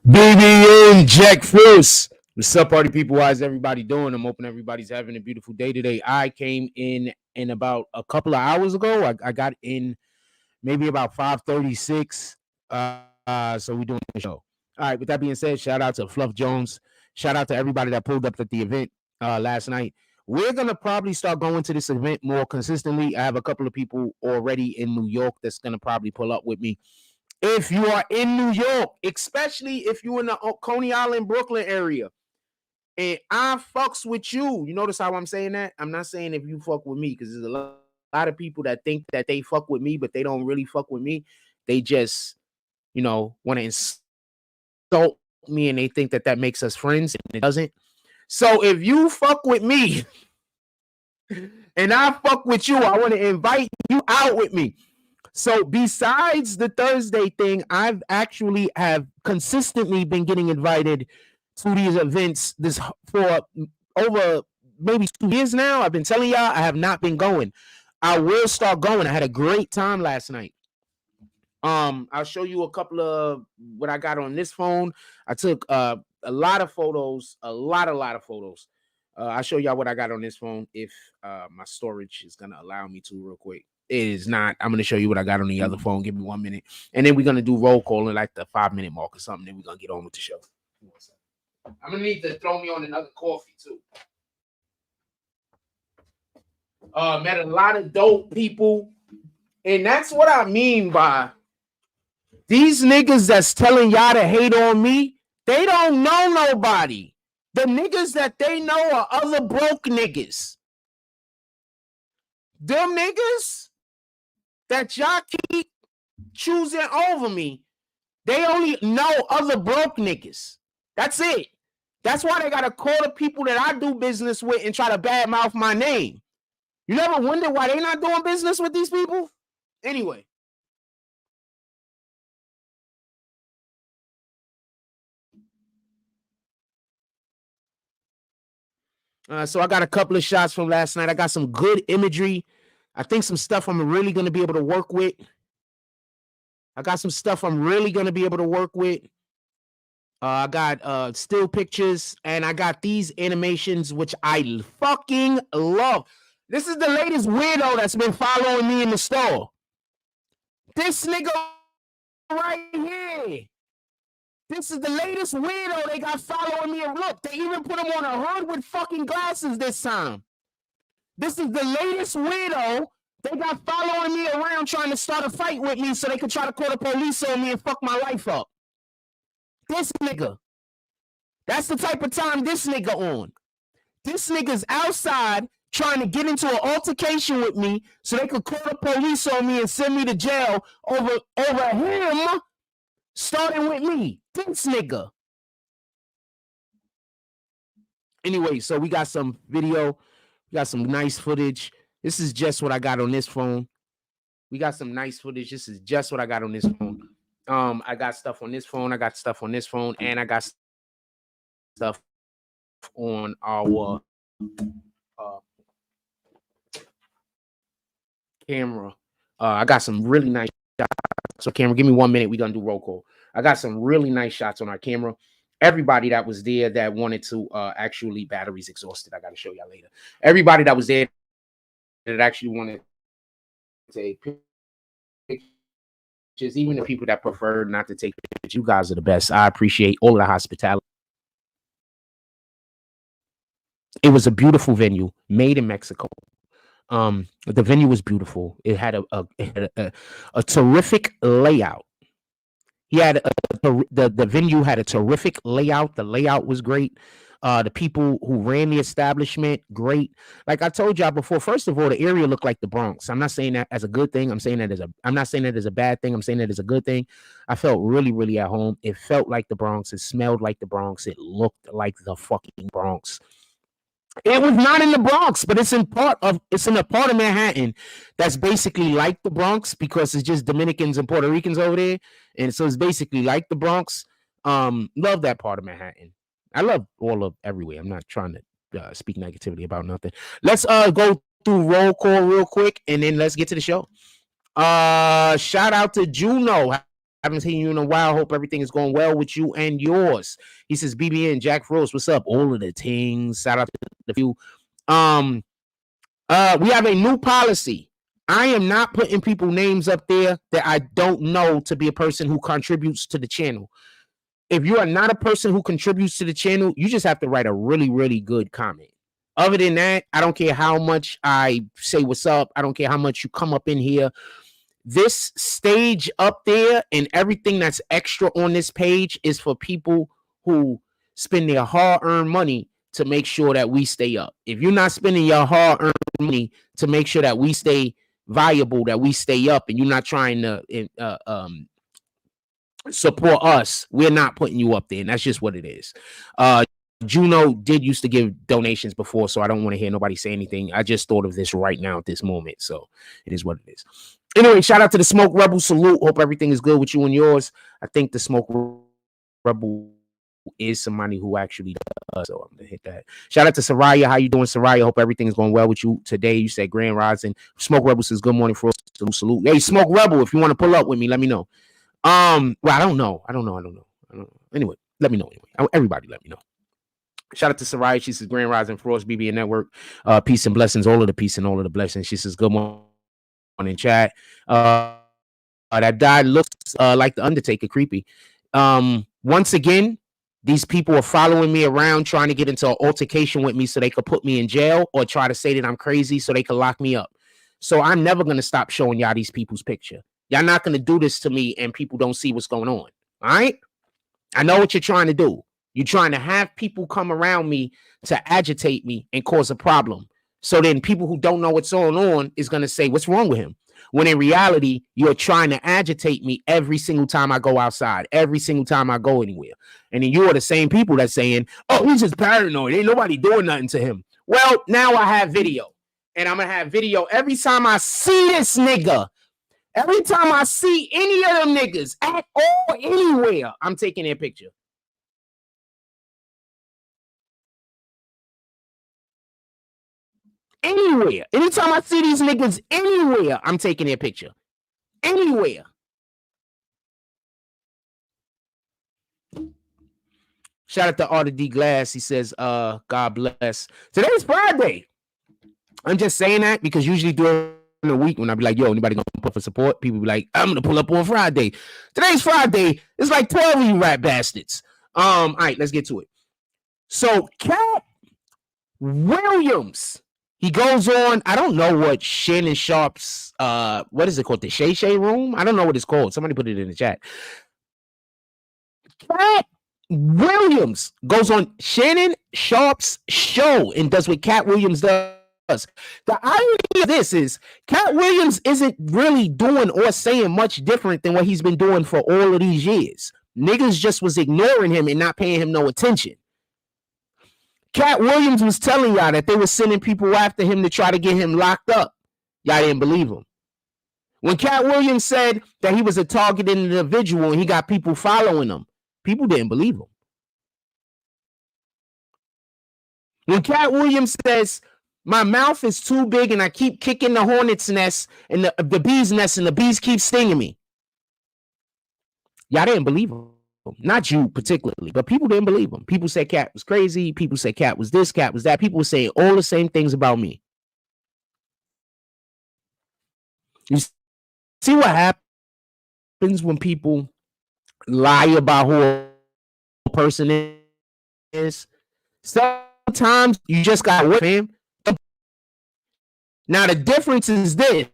BBN Jack First. What's up, party people? How's everybody doing? I'm hoping everybody's having a beautiful day today. I came in about a couple of hours ago. I got in maybe about 5:36. So we're doing the show. All right. With that being said, shout out to Fluff Jones. Shout out to everybody that pulled up at the event last night. We're gonna probably start going to this event more consistently. I have a couple of people already in New York that's gonna probably pull up with me. If you are in New York, especially if you're in the Coney Island, Brooklyn area, and I fucks with you, you notice how I'm saying that? I'm not saying if you fuck with me, because there's a lot of people that think that they fuck with me, but they don't really fuck with me. They just, want to insult me, and they think that that makes us friends, and it doesn't. So if you fuck with me and I fuck with you, I want to invite you out with me. So besides the Thursday thing, I've actually have consistently been getting invited to these events for over maybe 2 years now. I've been telling y'all I have not been going. I will start going. I had a great time last night. I'll show you a couple of what I got on this phone. I took a lot of photos, a lot of photos. I'll show y'all what I got on this phone if my storage is gonna allow me to real quick. It is not. I'm going to show you what I got on the other phone. Give me 1 minute. And then we're going to do roll call in like the 5-minute mark or something. Then we're going to get on with the show. I'm going to need to throw me on another coffee too. Met a lot of dope people. And that's what I mean by these niggas that's telling y'all to hate on me. They don't know nobody. The niggas that they know are other broke niggas. Them niggas that y'all keep choosing over me, they only know other broke niggas. That's it. That's why they gotta call the people that I do business with and try to badmouth my name. You never wonder why they not doing business with these people? Anyway. So I got a couple of shots from last night. I got some good imagery. I think some stuff I'm really going to be able to work with. I got still pictures, and I got these animations, which I fucking love. This is the latest weirdo that's been following me in the store. This nigga right here. This is the latest weirdo they got following me. And look, they even put him on a hood with fucking glasses this time. This is the latest weirdo they got following me around trying to start a fight with me so they could try to call the police on me and fuck my life up. This nigga. That's the type of time this nigga on. This nigga's outside trying to get into an altercation with me so they could call the police on me and send me to jail over him starting with me. This nigga. Anyway, so we got some video. We got some nice footage. This is just what I got on this phone. We got some nice footage. This is just what I got on this phone. I got stuff on this phone. I got stuff on this phone. And I got stuff on our camera. I got some really nice shots. So camera, give me 1 minute. We're going to do roll call. I got some really nice shots on our camera. Everybody that was there that wanted to actually batteries exhausted. I got to show y'all later. Everybody that was there that actually wanted to take pictures, even the people that preferred not to take pictures, you guys are the best. I appreciate all of the hospitality. It was a beautiful venue made in Mexico. The venue was beautiful. It had a terrific layout. He had the venue had a terrific layout. The layout was great. The people who ran the establishment, great. Like I told y'all before, first of all, the area looked like the Bronx. I'm not saying that as a good thing. I'm not saying that as a bad thing. I'm saying that as a good thing. I felt really, really at home. It felt like the Bronx. It smelled like the Bronx. It looked like the fucking Bronx. It was not in the Bronx, but it's in a part of Manhattan that's basically like the Bronx because it's just Dominicans and Puerto Ricans over there, and so it's basically like the Bronx. Love that part of Manhattan. I love all of everywhere. I'm not trying to speak negativity about nothing. Let's go through roll call real quick, and then let's get to the show. Shout out to Juno. haven't seen you in a while. Hope everything is going well with you and yours. He says, BBN, Jack Rose, what's up? All of the things. Shout out to the few. We have a new policy. I am not putting people names up there that I don't know to be a person who contributes to the channel. If you are not a person who contributes to the channel, you just have to write a really, really good comment. Other than that, I don't care how much I say what's up. I don't care how much you come up in here. This stage up there and everything that's extra on this page is for people who spend their hard-earned money to make sure that we stay up. If you're not spending your hard-earned money to make sure that we stay viable, that we stay up, and you're not trying to support us, we're not putting you up there, and that's just what it is. Juno did used to give donations before, so I don't want to hear nobody say anything. I just thought of this right now at this moment, so it is what it is. Anyway, shout out to the Smoke Rebel. Salute. Hope everything is good with you and yours. I think the Smoke Rebel is somebody who actually does, so I'm gonna hit that. Shout out to Soraya. How you doing, Soraya? Hope everything is going well with you today. You said Grand Rising. Smoke Rebel says good morning for us. Salute. Hey, Smoke Rebel, if you want to pull up with me, let me know. Well, I don't know. Anyway, let me know. Anyway, everybody, let me know. Shout out to Soraya. She says Grand Rising for us, BBN Network. Peace and blessings, all of the peace and all of the blessings. She says good morning, chat. That guy looks like the Undertaker, creepy. Once again, these people are following me around, trying to get into an altercation with me so they could put me in jail or try to say that I'm crazy so they could lock me up. So I'm never going to stop showing y'all these people's picture. Y'all not going to do this to me and people don't see what's going on. All right? I know what you're trying to do. You're trying to have people come around me to agitate me and cause a problem. So then people who don't know what's going on is going to say, what's wrong with him? When in reality, you're trying to agitate me every single time I go outside, every single time I go anywhere. And then you are the same people that's saying, oh, he's just paranoid. Ain't nobody doing nothing to him. Well, now I have video. And I'm going to have video every time I see this nigga. Every time I see any of them niggas at all, anywhere, I'm taking their picture. Anywhere. Anytime I see these niggas anywhere, I'm taking their picture. Anywhere. Shout out to Arthur D. Glass. He says, God bless. Today's Friday. I'm just saying that because usually during the week when I be like, yo, anybody gonna put for support? People be like, I'm gonna pull up on Friday. Today's Friday. It's like 12 of you rat bastards. All right, let's get to it. So Cat Williams. He goes on, I don't know what Shannon Sharp's, what is it called? The Shay Shay Room? I don't know what it's called. Somebody put it in the chat. Cat Williams goes on Shannon Sharp's show and does what Cat Williams does. The irony of this is Cat Williams isn't really doing or saying much different than what he's been doing for all of these years. Niggas just was ignoring him and not paying him no attention. Cat Williams was telling y'all that they were sending people after him to try to get him locked up. Y'all didn't believe him. When Cat Williams said that he was a targeted individual and he got people following him, people didn't believe him. When Cat Williams says, my mouth is too big and I keep kicking the hornet's nest and the bee's nest and the bees keep stinging me, y'all didn't believe him. Not you particularly, but people didn't believe him. People said Cat was crazy. People said Cat was this, Cat was that. People were saying all the same things about me. You see what happens when people lie about who a person is? Sometimes you just got to whip him. Now, the difference is this.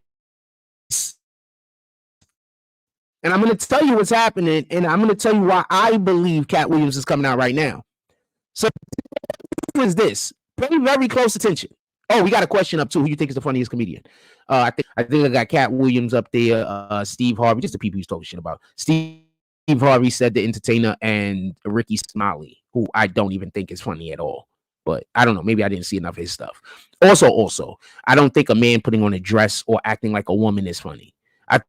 And I'm going to tell you what's happening, and I'm going to tell you why I believe Cat Williams is coming out right now. So, what is this? Pay very close attention. Oh, we got a question up, too. Who you think is the funniest comedian? I think I got Cat Williams up there, Steve Harvey, just the people he's talking shit about. Steve Harvey said the entertainer, and Ricky Smiley, who I don't even think is funny at all. But I don't know. Maybe I didn't see enough of his stuff. Also, I don't think a man putting on a dress or acting like a woman is funny. I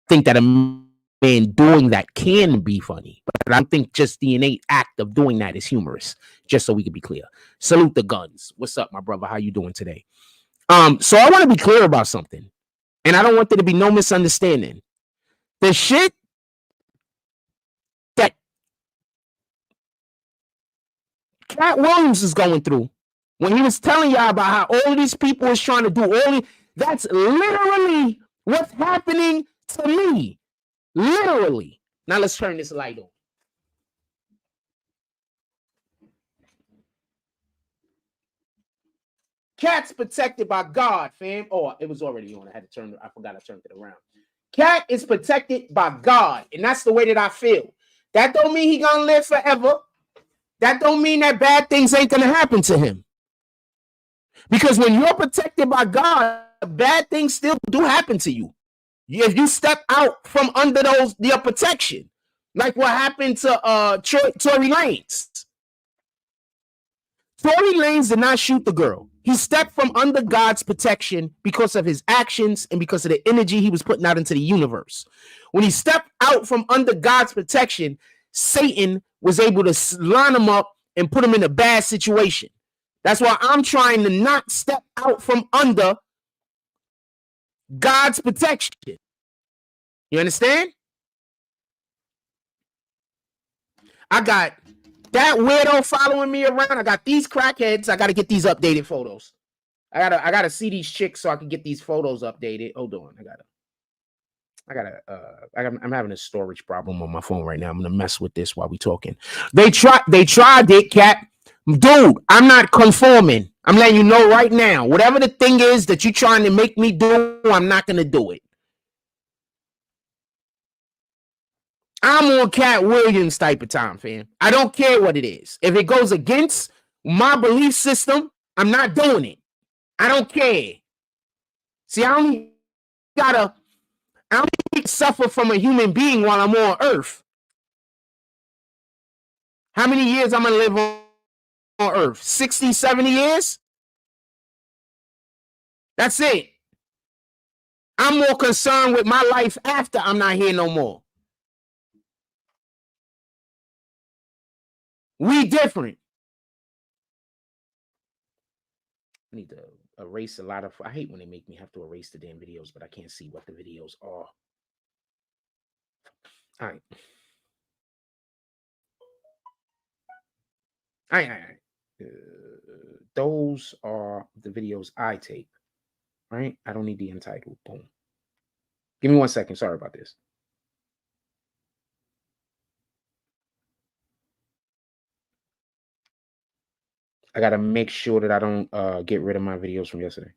think that a man doing that can be funny, but I don't think just the innate act of doing that is humorous, just so we can be clear. Salute the guns. What's up, my brother? How you doing today? So I want to be clear about something, and I don't want there to be no misunderstanding. The shit Cat Williams is going through, when he was telling y'all about how all of these people is trying to do that's literally what's happening to me. Literally. Now let's turn this light on. Cat's protected by God, fam. Oh, it was already on. I forgot I turned it around. Cat is protected by God, and that's the way that I feel. That don't mean he gonna live forever. That don't mean that bad things ain't gonna happen to him. Because when you're protected by God, bad things still do happen to you. If you step out from under their protection, like what happened to Tory Lanez. Tory Lanez did not shoot the girl. He stepped from under God's protection because of his actions and because of the energy he was putting out into the universe. When he stepped out from under God's protection, Satan was able to line him up and put him in a bad situation. That's why I'm trying to not step out from under God's protection. You understand? I got that weirdo following me around. I got these crackheads. I got to get these updated photos. I gotta see these chicks so I can get these photos updated. Hold on. I'm having a storage problem on my phone right now. I'm gonna mess with this while we talking. They tried it, Cat. Dude, I'm not conforming. I'm letting you know right now. Whatever the thing is that you're trying to make me do, I'm not gonna do it. I'm on Cat Williams type of time, fam. I don't care what it is. If it goes against my belief system, I'm not doing it. I don't care. See, I don't need to suffer from a human being while I'm on Earth. How many years I'm going to live on Earth? 60, 70 years? That's it. I'm more concerned with my life after I'm not here no more. We different. I need to erase a lot of. I hate when they make me have to erase the damn videos, but I can't see what the videos are. All right. All right. Those are the videos I take. Right? I don't need the entitled. Boom. Give me 1 second. Sorry about this. I got to make sure that I don't get rid of my videos from yesterday.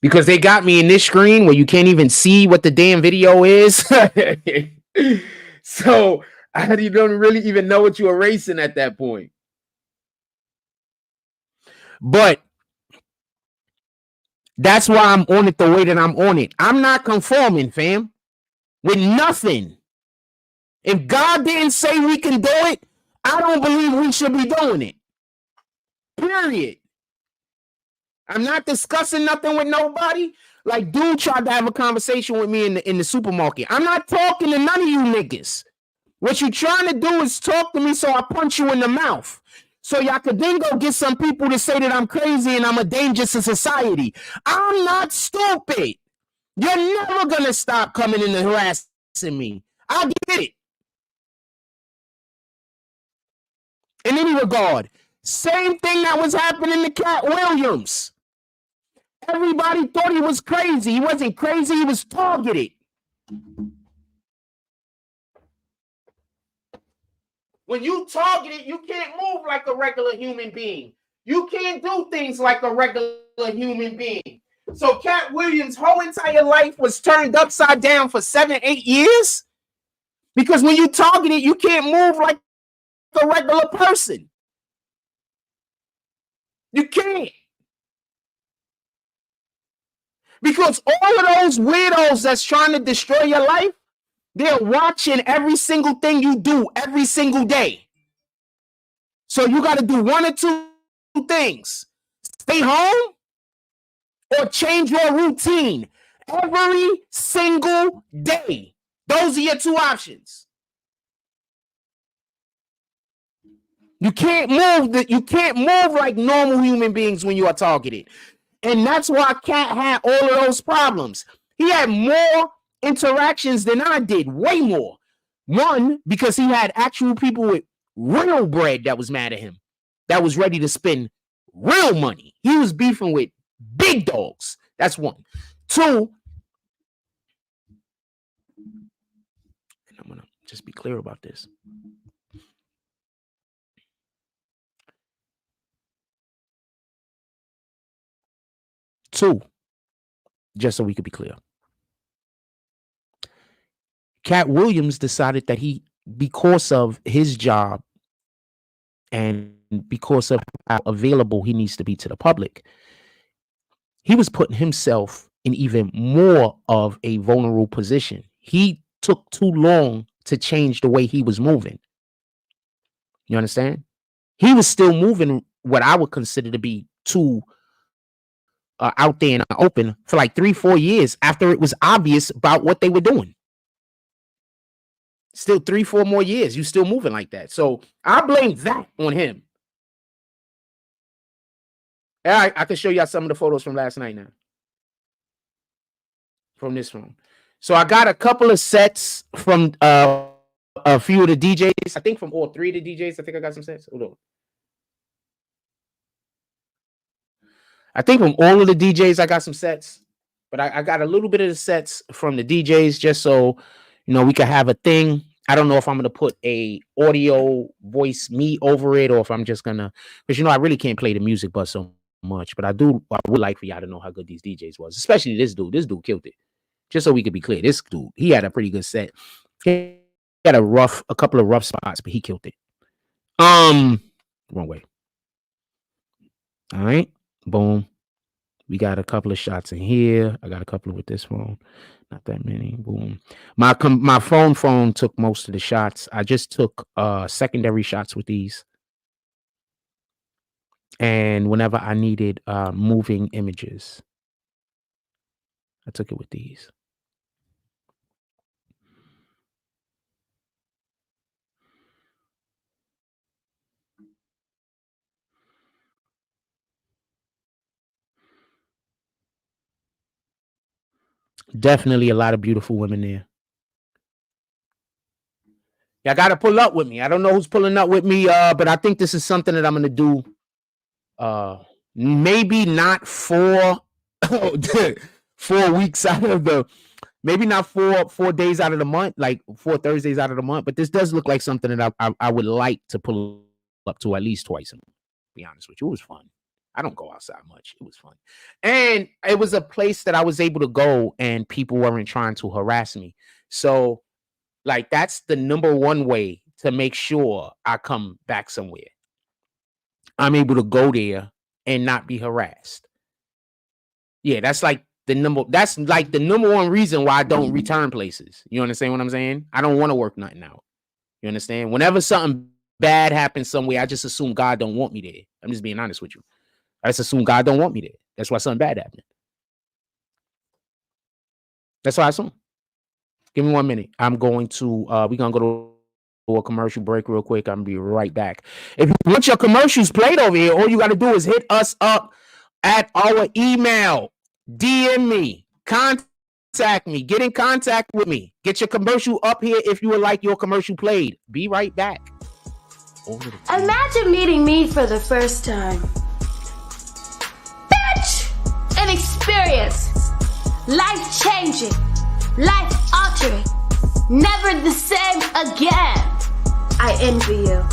Because they got me in this screen where you can't even see what the damn video is. So you don't really even know what you're erasing at that point. But that's why I'm on it the way that I'm on it. I'm not conforming, fam, with nothing. If God didn't say we can do it, I don't believe we should be doing it. Period. I'm not discussing nothing with nobody. Like, dude tried to have a conversation with me in the supermarket. I'm not talking to none of you niggas. What you trying to do is talk to me so I punch you in the mouth. So y'all could then go get some people to say that I'm crazy and I'm a danger to society. I'm not stupid. You're never going to stop coming in and harassing me. I get it. In any regard, same thing that was happening to Cat Williams. Everybody thought he was crazy. He wasn't crazy. He was targeted. When you targeted, you can't move like a regular human being. You can't do things like a regular human being. So Cat Williams' whole entire life was turned upside down for 7, 8 years. Because when you targeted, you can't move like a regular person. You can't. Because all of those weirdos that's trying to destroy your life, they're watching every single thing you do every single day. So you got to do one or two things. Stay home or change your routine every single day. Those are your two options. You can't move. You can't move like normal human beings when you are targeted. And that's why Cat had all of those problems. He had more interactions than I did, way more. One, because he had actual people with real bread that was mad at him, that was ready to spend real money. He was beefing with big dogs. That's one. Two, and I'm going to just be clear about this. Two, just so we could be clear. Cat Williams decided that because of his job and because of how available he needs to be to the public, he was putting himself in even more of a vulnerable position. He took too long to change the way he was moving. You understand? He was still moving what I would consider to be too out there in the open for like 3-4 years after it was obvious about what they were doing. Still 3-4 more years, you still moving like that. So I blame that on him. All right, I can show y'all some of the photos from last night now. From this phone. So I got a couple of sets from a few of the DJs. I think from all 3 of the DJs. I think I got some sets. Hold on. I think from all of the DJs, I got some sets. But I got a little bit of the sets from the DJs just so, you know, we could have a thing. I don't know if I'm going to put a audio voice me over it or if I'm just going to, because, you know, I really can't play the music but so much. But I would like for y'all to know how good these DJs was, especially this dude. This dude killed it. Just so we could be clear, this dude, he had a pretty good set. He had a couple of rough spots, but he killed it. Wrong way. All right, boom. We got a couple of shots in here. I got a couple with this phone. Not that many. Boom. My phone took most of the shots. I just took secondary shots with these. And whenever I needed moving images, I took it with these. Definitely a lot of beautiful women there. Y'all got to pull up with me. I don't know who's pulling up with me, but I think this is something that I'm going to do. Maybe not 4 weeks out of the, maybe not 4 days out of the month, like 4 Thursdays out of the month. But this does look like something that I would like to pull up to at least twice a month. Be honest with you, it was fun. I don't go outside much. It was fun. And it was a place that I was able to go and people weren't trying to harass me. So like, that's the number one way to make sure I come back somewhere. I'm able to go there and not be harassed. Yeah, that's like the number one reason why I don't return places. You understand what I'm saying? I don't want to work nothing out. You understand? Whenever something bad happens somewhere, I just assume God don't want me there. I'm just being honest with you. I just assume God don't want me there. That's why something bad happened. That's why I assume. Give me 1 minute. I'm going to, we're going to go to a commercial break real quick. I'm going to be right back. If you want your commercials played over here, all you got to do is hit us up at our email. DM me. Contact me. Get in contact with me. Get your commercial up here if you would like your commercial played. Be right back. Imagine meeting me for the first time. An experience, life-changing, life-altering, never the same again. I envy you.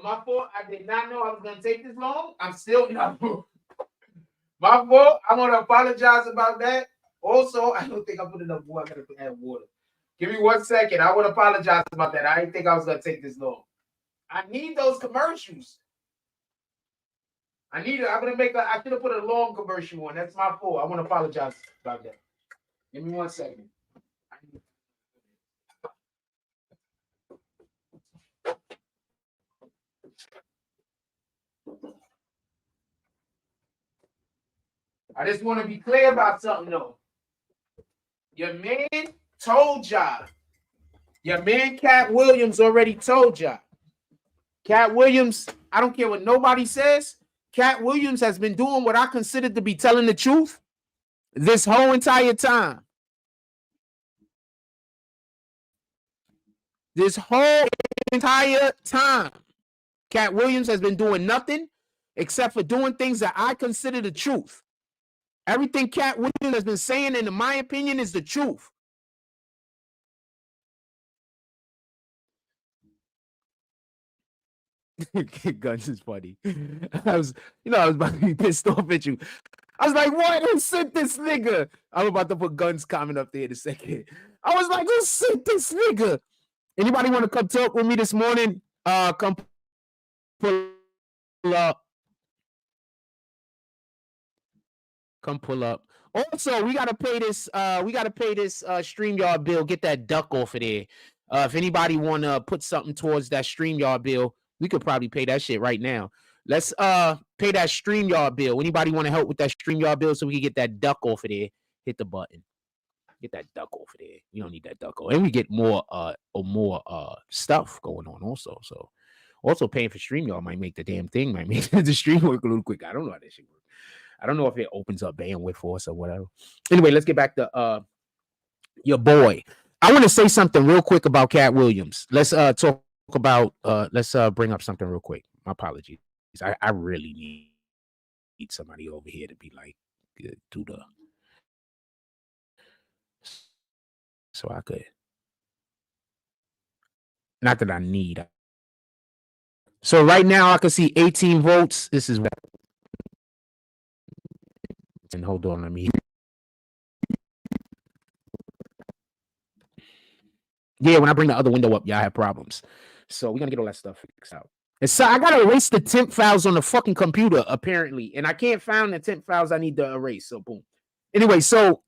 my fault. I did not know I was gonna take this long. I'm still not. My fault. I want to apologize about that. Also, I don't think I put enough water. I gotta add water. Give me 1 second. I want to apologize about that. I didn't think I was gonna take this long. I need those commercials. I need it. I'm gonna make I should have put a long commercial on. That's my fault. I want to apologize about that. Give me 1 second. I just want to be clear about something though. Your man told y'all. Your man Cat Williams already told y'all. Cat Williams, I don't care what nobody says. Cat Williams has been doing what I consider to be telling the truth this whole entire time. This whole entire time, Cat Williams has been doing nothing except for doing things that I consider the truth. Everything Cat Williams has been saying, in my opinion, is the truth. Guns is funny. I was about to be pissed off at you. I was like, what? Who sent this nigga? I'm about to put Guns comment up there in a second. I was like, who sent this nigga? Anybody want to come talk with me this morning? Come pull up. Come pull up. Also, we gotta pay this. StreamYard bill. Get that duck off of there. If anybody wanna put something towards that StreamYard bill, we could probably pay that shit right now. Let's pay that StreamYard bill. Anybody want to help with that StreamYard bill so we can get that duck off of there? Hit the button. Get that duck off of there. We don't need that duck off. And we get more stuff going on also. So also paying for StreamYard might make the damn thing, might make the stream work a little quicker. I don't know how that shit works. I don't know if it opens up bandwidth for us or whatever. Anyway, let's get back to your boy. I want to say something real quick about Cat Williams. Let's talk about let's bring up something real quick. My apologies. I really need somebody over here to be like do the so I could, not that I need. So right now I can see 18 votes. This is what, and hold on, let me. Yeah, when I bring the other window up, y'all have problems. So we're gonna get all that stuff fixed out. And so I gotta erase the temp files on the fucking computer, apparently. And I can't find the temp files I need to erase. So boom. Anyway, so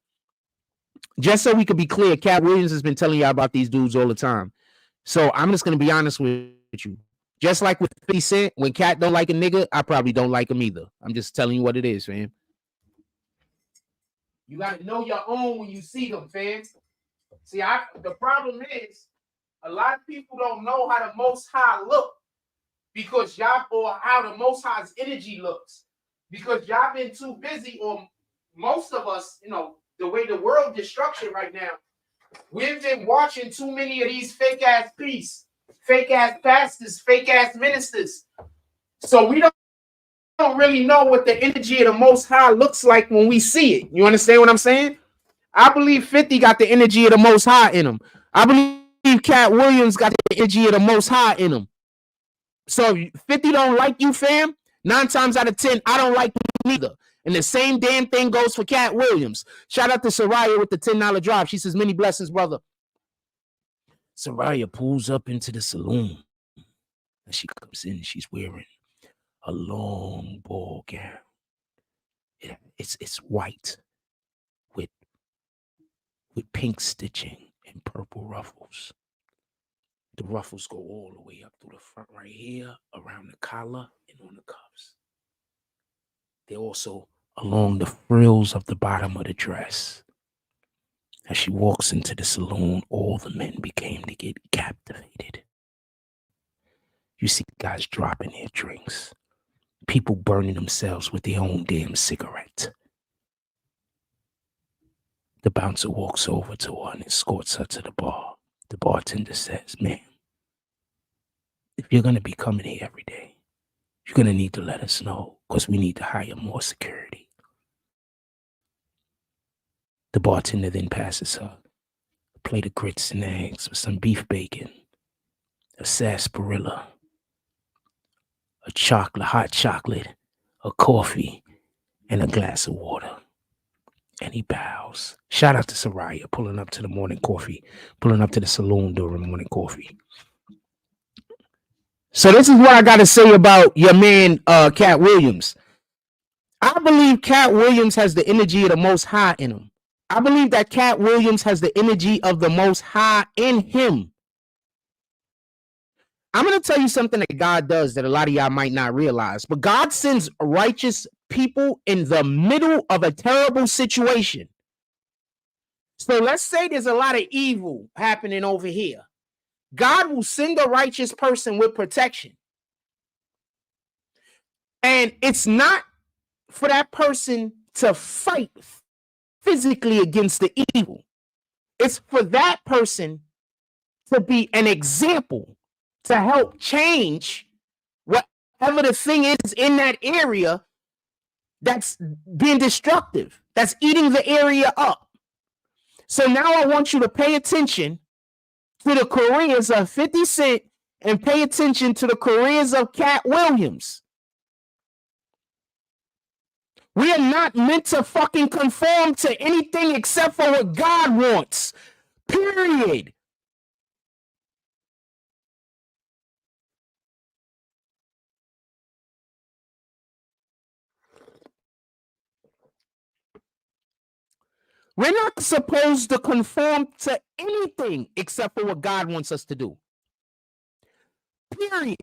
just so we could be clear, Cat Williams has been telling y'all about these dudes all the time. So I'm just gonna be honest with you. Just like with 50 Cent, when Cat don't like a nigga, I probably don't like him either. I'm just telling you what it is, fam. You gotta know your own when you see them, fam. See, the problem is a lot of people don't know how the Most High look because y'all, or how the Most High's energy looks, because y'all been too busy, or most of us, you know, the way the world is structured right now, we've been watching too many of these fake ass priests, fake ass pastors, fake ass ministers. So we don't really know what the energy of the Most High looks like when we see it. You understand what I'm saying? I believe 50 got the energy of the Most High in him. I believe Cat Williams got the energy of the Most High in him. So if 50 don't like you, fam, 9 times out of 10, I don't like you either. And the same damn thing goes for Cat Williams. Shout out to Soraya with the $10 drive. She says, many blessings, brother. Soraya pulls up into the saloon. And she comes in, she's wearing a long ball gown. It's white with pink stitching and purple ruffles. The ruffles go all the way up through the front right here, around the collar and on the cuffs. They're also along the frills of the bottom of the dress. As she walks into the saloon, all the men became to get captivated. You see guys dropping their drinks, people burning themselves with their own damn cigarette. The bouncer walks over to her and escorts her to the bar. The bartender says, ma'am, if you're going to be coming here every day, you're going to need to let us know because we need to hire more security. The bartender then passes her a plate of grits and eggs with some beef bacon, a sarsaparilla, a chocolate, hot chocolate, a coffee, and a glass of water. And he bows. Shout out to Soraya pulling up to the morning coffee, pulling up to the saloon during morning coffee. So this is what I got to say about your man, Cat Williams. I believe Cat Williams has the energy of the Most High in him. I believe that Cat Williams has the energy of the Most High in him. I'm going to tell you something that God does that a lot of y'all might not realize, but God sends righteous people in the middle of a terrible situation. So let's say there's a lot of evil happening over here. God will send a righteous person with protection. And it's not for that person to fight physically against the evil. It's for that person to be an example, to help change whatever the thing is in that area that's being destructive, that's eating the area up. So now I want you to pay attention to the careers of 50 Cent and pay attention to the careers of Cat Williams. We are not meant to fucking conform to anything except for what God wants. Period. We're not supposed to conform to anything except for what God wants us to do. Period.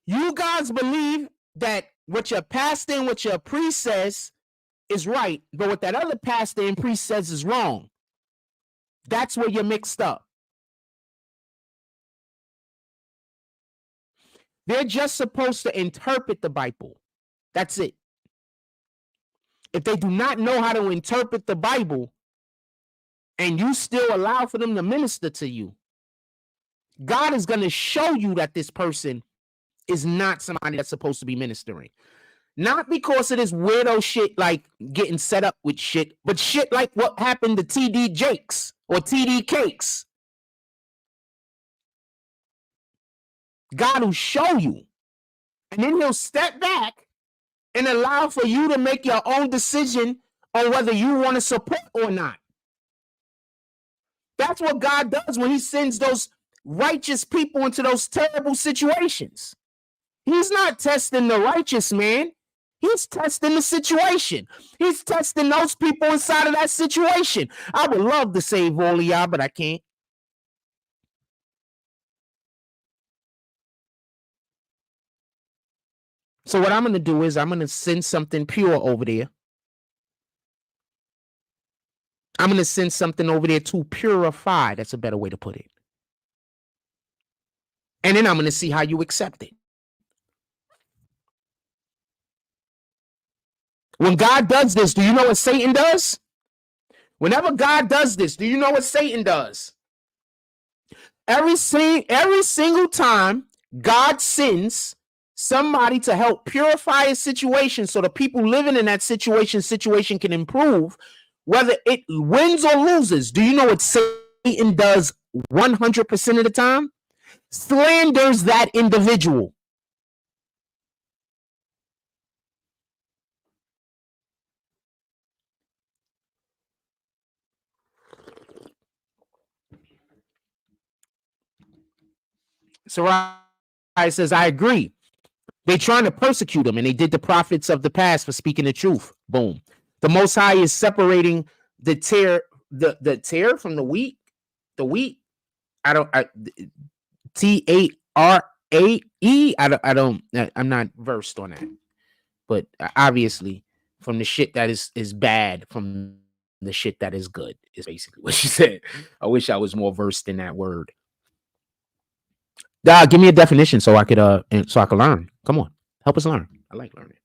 You guys believe that what your pastor and what your priest says is right, but what that other pastor and priest says is wrong. That's where you're mixed up. They're just supposed to interpret the Bible. That's it. If they do not know how to interpret the Bible and you still allow for them to minister to you, God is going to show you that this person is not somebody that's supposed to be ministering. Not because of this weirdo shit like getting set up with shit, but shit like what happened to TD Jakes or TD Cakes. God will show you. And then he'll step back and allow for you to make your own decision on whether you want to support or not. That's what God does when he sends those righteous people into those terrible situations. He's not testing the righteous man. He's testing the situation. He's testing those people inside of that situation. I would love to save all of y'all, but I can't. So what I'm going to do is I'm going to send something pure over there. I'm going to send something over there to purify. That's a better way to put it. And then I'm going to see how you accept it. When God does this, do you know what Satan does? Whenever God does this, do you know what Satan does? Every single time God sends somebody to help purify a situation so the people living in that situation can improve, whether it wins or loses. Do you know what Satan does 100% of the time? Slanders that individual. Sarai says, I agree. They're trying to persecute him, and they did the prophets of the past for speaking the truth. Boom. The Most High is separating the tare from the wheat. The wheat. TARAE. I'm not versed on that. But obviously, from the shit that is bad, from the shit that is good, is basically what she said. I wish I was more versed in that word. Give me a definition so I could learn. Come on, help us learn. I like learning.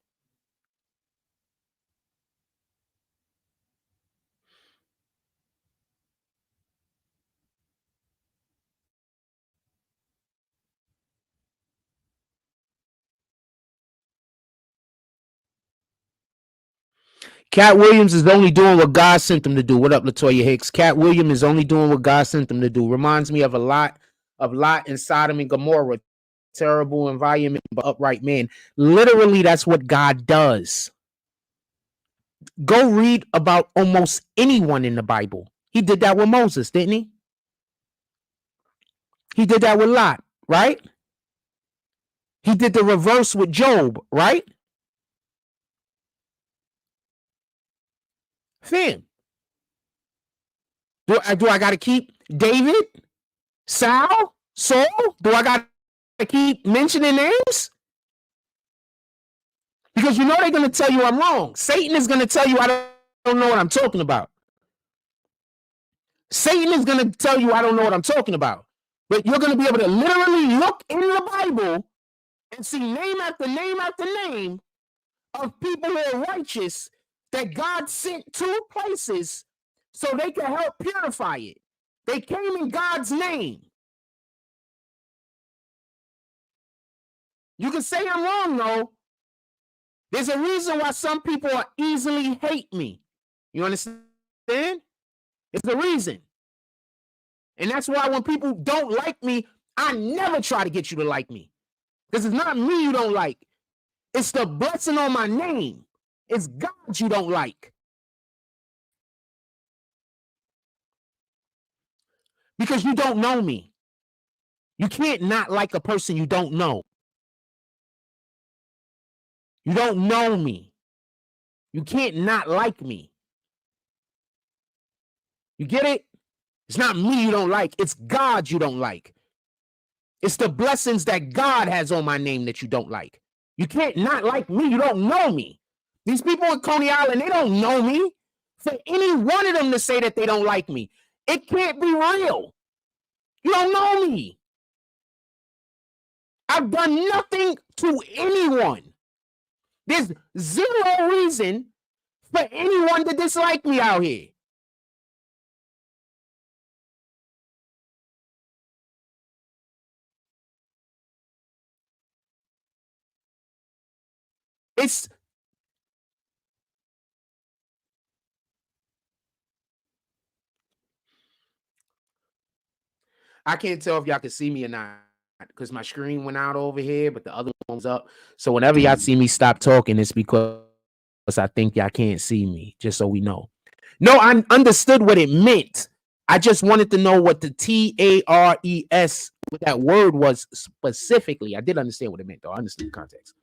Cat Williams is only doing what God sent him to do. What up, Latoya Hicks? Cat Williams is only doing what God sent him to do. Reminds me of a lot in Sodom and Gomorrah terrible environment, but upright man. Literally, that's what God does. Go read about almost anyone in the Bible. He did that with Moses, didn't he? He did that with Lot, right? He did the reverse with Job, right? Fam, do I got to keep David, Saul, Saul? Do I got to keep mentioning names? Because you know they're going to tell you I'm wrong. Satan is going to tell you I don't know what I'm talking about. Satan is going to tell you I don't know what I'm talking about. But you're going to be able to literally look in the Bible and see name after name after name of people who are righteous that God sent to places so they can help purify it. They came in God's name. You can say I'm wrong, though. There's a reason why some people are easily hate me. You understand? It's the reason. And that's why when people don't like me, I never try to get you to like me. Because it's not me you don't like. It's the blessing on my name. It's God you don't like. Because you don't know me. You can't not like a person you don't know. You don't know me. You can't not like me. You get it? It's not me you don't like. It's God you don't like. It's the blessings that God has on my name that you don't like. You can't not like me. You don't know me. These people in Coney Island, they don't know me. For any one of them to say that they don't like me, it can't be real. You don't know me. I've done nothing to anyone. There's zero reason for anyone to dislike me out here. I can't tell if y'all can see me or not because my screen went out over here, but the other one's up. So whenever y'all see me stop talking, it's because I think y'all can't see me, just so we know. No, I understood what it meant. I just wanted to know what the TARES, what that word was specifically. I did understand what it meant, though. I understood the context.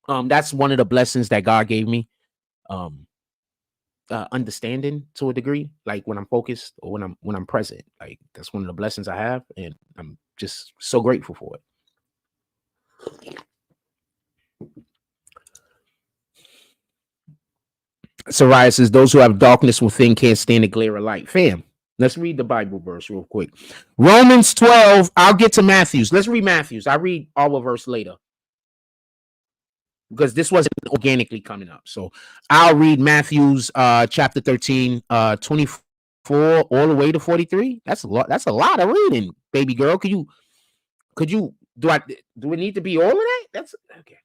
That's one of the blessings that God gave me. Understanding to a degree, like when I'm focused or when I'm present. Like that's one of the blessings I have, and I'm just so grateful for it. Sariah says, those who have darkness within can't stand the glare of light. Fam, let's read the Bible verse real quick. Romans 12. I'll get to Matthew's. Let's read Matthew's. I'll read our verse later because this wasn't organically coming up. So I'll read Matthew's chapter 13, 24 all the way to 43. That's a lot. That's a lot of reading, baby girl. Could you do it need to be all of that? That's okay.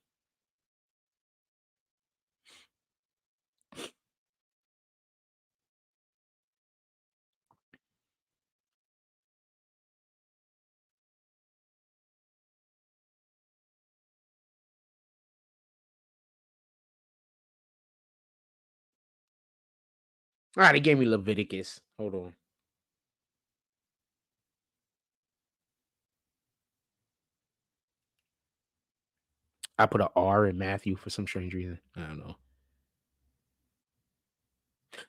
All right, it gave me Leviticus. Hold on. I put an R in Matthew for some strange reason. I don't know.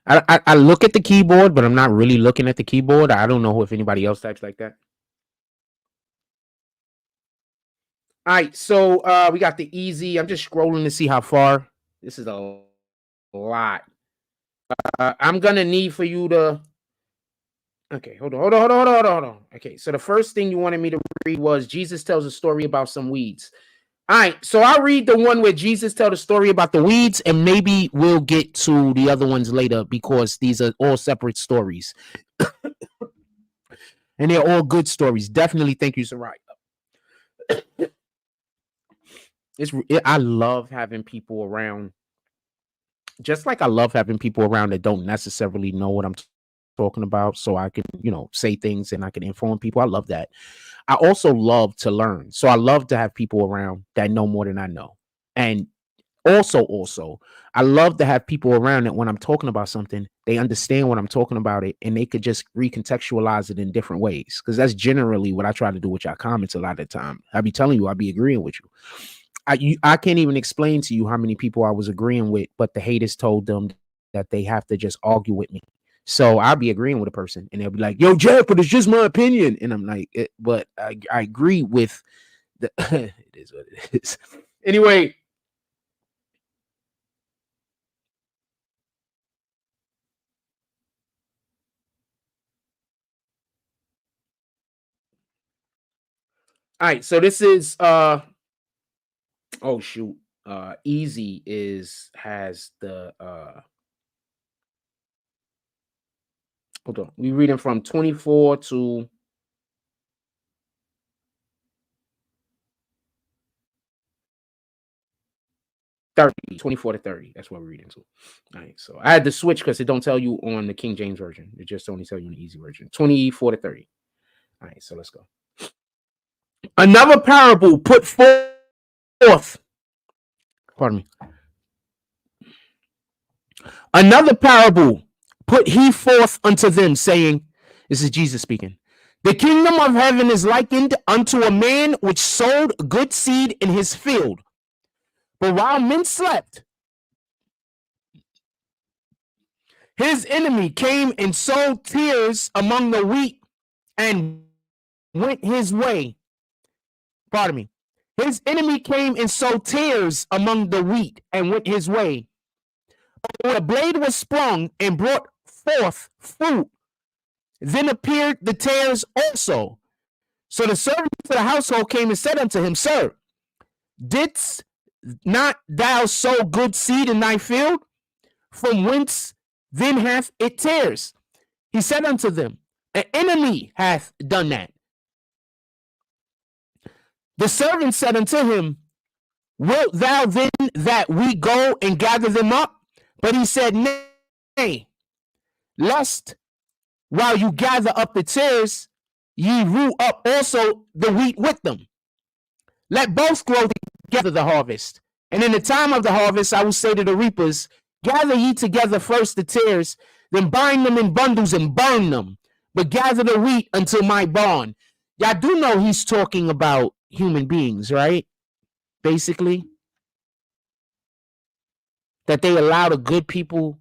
I look at the keyboard, but I'm not really looking at the keyboard. I don't know if anybody else types like that. All right, so we got the easy. I'm just scrolling to see how far. This is a lot. I'm gonna need for you to. Okay, hold on. Okay, so the first thing you wanted me to read was Jesus tells a story about some weeds. All right, so I'll read the one where Jesus tells the story about the weeds, and maybe we'll get to the other ones later because these are all separate stories. And they're all good stories. Definitely thank you, Sarai. I love having people around, just like I love having people around that don't necessarily know what I'm talking about so I can, say things and I can inform people. I love that. I also love to learn. So I love to have people around that know more than I know. And also, I love to have people around that when I'm talking about something, they understand what I'm talking about it and they could just recontextualize it in different ways. Because that's generally what I try to do with your comments a lot of the time. I be telling you, I be agreeing with you. I can't even explain to you how many people I was agreeing with, but the haters told them that they have to just argue with me. So I'll be agreeing with a person and they'll be like, yo, Jeff, but it's just my opinion. And I'm like, but I agree with the it is what it is. Anyway. All right, so this is oh shoot. Easy has the hold on. We reading from 24 to 30, 24 to 30. That's what we're reading to. All right, so I had to switch because it don't tell you on the King James version. It just only tell you in the easy version. 24 to 30. All right, so let's go. Another parable put forth. Pardon me. Another parable put he forth unto them, saying, this is Jesus speaking. The kingdom of heaven is likened unto a man which sowed good seed in his field. But while men slept, his enemy came and sowed tares among the wheat and went his way. Pardon me. His enemy came and sowed tares among the wheat and went his way. When the blade was sprung and brought forth fruit, then appeared the tares also. So the servant of the household came and said unto him, Sir, didst not thou sow good seed in thy field? From whence then hath it tares? He said unto them, an enemy hath done that. The servant said unto him, wilt thou then that we go and gather them up? But he said, Nay, lest while you gather up the tares, ye root up also the wheat with them. Let both grow together the harvest. And in the time of the harvest, I will say to the reapers, gather ye together first the tares, then bind them in bundles and burn them, but gather the wheat until my barn. Y'all do know he's talking about human beings, right? Basically, that they allow the good people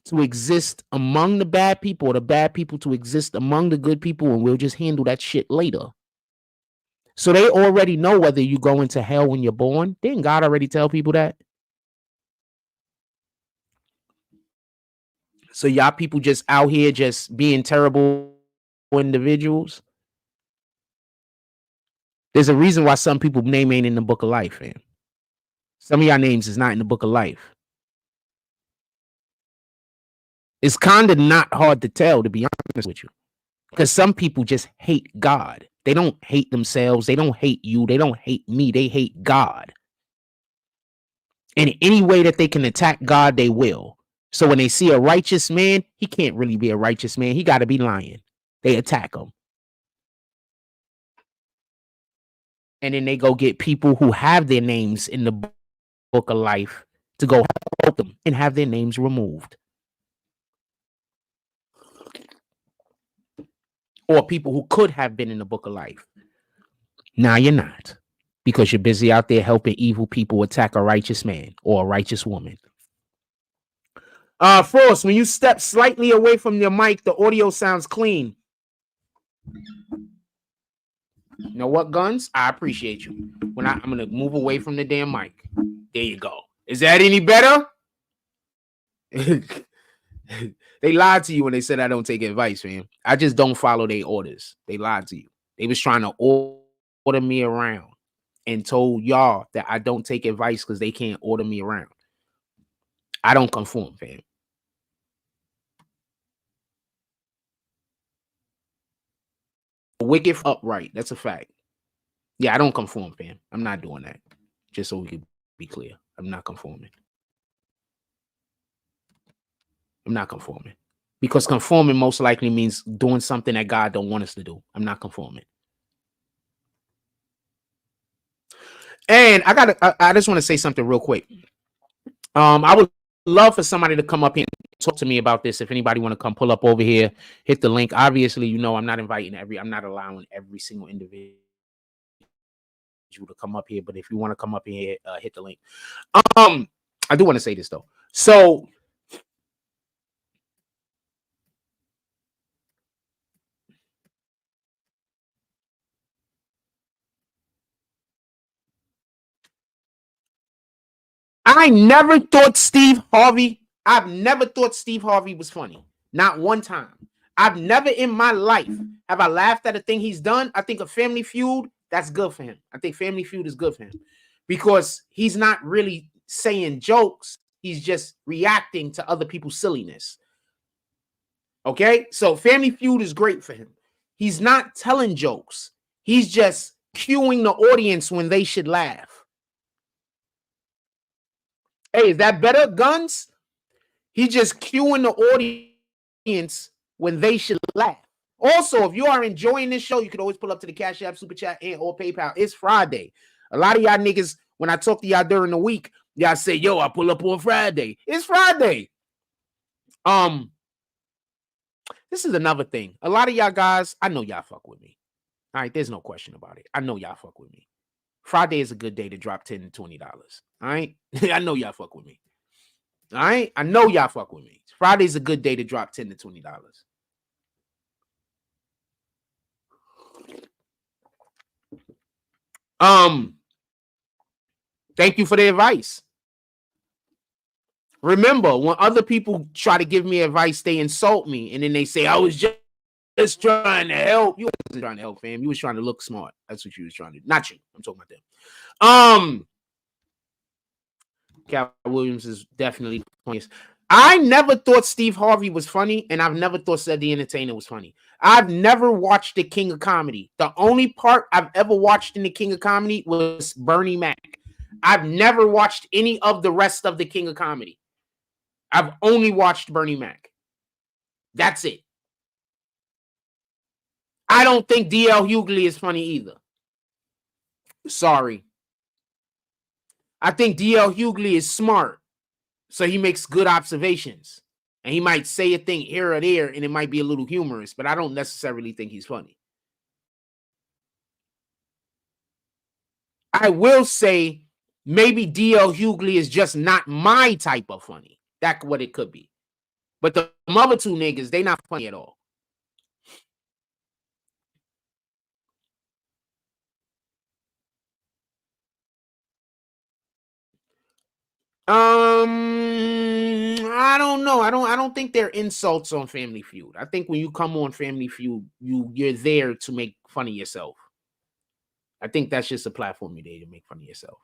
to exist among the bad people, or the bad people to exist among the good people, and we'll just handle that shit later. So they already know whether you go into hell when you're born. Didn't God already tell people that? So y'all people just out here just being terrible individuals. There's a reason why some people's name ain't in the book of life, man. Some of y'all names is not in the book of life. It's kind of not hard to tell, to be honest with you, because some people just hate God. They don't hate themselves. They don't hate you. They don't hate me. They hate God. And any way that they can attack God, they will. So when they see a righteous man, he can't really be a righteous man. He got to be lying. They attack him. And then they go get people who have their names in the book of life to go help them and have their names removed. Or people who could have been in the book of life. Now you're not, because you're busy out there helping evil people attack a righteous man or a righteous woman. Frost, when you step slightly away from your mic, the audio sounds clean. You know what, Guns? I appreciate you. I'm going to move away from the damn mic. There you go. Is that any better? They lied to you when they said I don't take advice, man. I just don't follow their orders. They lied to you. They was trying to order me around and told y'all that I don't take advice because they can't order me around. I don't conform, fam. Wicked upright. That's a fact. Yeah, I don't conform, fam. I'm not doing that. Just so we can be clear. I'm not conforming. I'm not conforming. Because conforming most likely means doing something that God don't want us to do. I'm not conforming. And I just want to say something real quick. I would love for somebody to come up here and talk to me about this. If anybody want to come pull up over here, hit the link. Obviously, you know, I'm not allowing every single individual to come up here. But if you want to come up here, hit the link. I do want to say this though. So I've never thought Steve Harvey was funny. Not one time. I've never in my life have I laughed at a thing he's done. I think a Family Feud, that's good for him. I think Family Feud is good for him because he's not really saying jokes. He's just reacting to other people's silliness. Okay? So Family Feud is great for him. He's not telling jokes. He's just cueing the audience when they should laugh. Hey, is that better, Guns? He's just cueing the audience when they should laugh. Also, if you are enjoying this show, you can always pull up to the Cash App, Super Chat, and or PayPal. It's Friday. A lot of y'all niggas, when I talk to y'all during the week, y'all say, yo, I pull up on Friday. It's Friday. This is another thing. A lot of y'all guys, I know y'all fuck with me. All right, there's no question about it. I know y'all fuck with me. Friday is a good day to drop $10 to $20. All right? I know y'all fuck with me. All right? I know y'all fuck with me. Friday's a good day to drop $10 to $20. Thank you for the advice. Remember, when other people try to give me advice, they insult me, and then they say, I was just trying to help. You wasn't trying to help, fam. You was trying to look smart. That's what you was trying to do. Not you. I'm talking about them. Cat Williams is definitely the funniest. I never thought Steve Harvey was funny, and I've never thought Ced the Entertainer was funny. I've never watched The King of Comedy. The only part I've ever watched in The King of Comedy was Bernie Mac. I've never watched any of the rest of The King of Comedy. I've only watched Bernie Mac. That's it. I don't think D.L. Hughley is funny either. Sorry. I think D.L. Hughley is smart, so he makes good observations. And he might say a thing here or there, and it might be a little humorous, but I don't necessarily think he's funny. I will say maybe D.L. Hughley is just not my type of funny. That's what it could be. But the other two niggas, they not funny at all. I don't know. I don't think they're insults on Family Feud. I think when you come on Family Feud, you're there to make fun of yourself. I think that's just a platform you're there to make fun of yourself.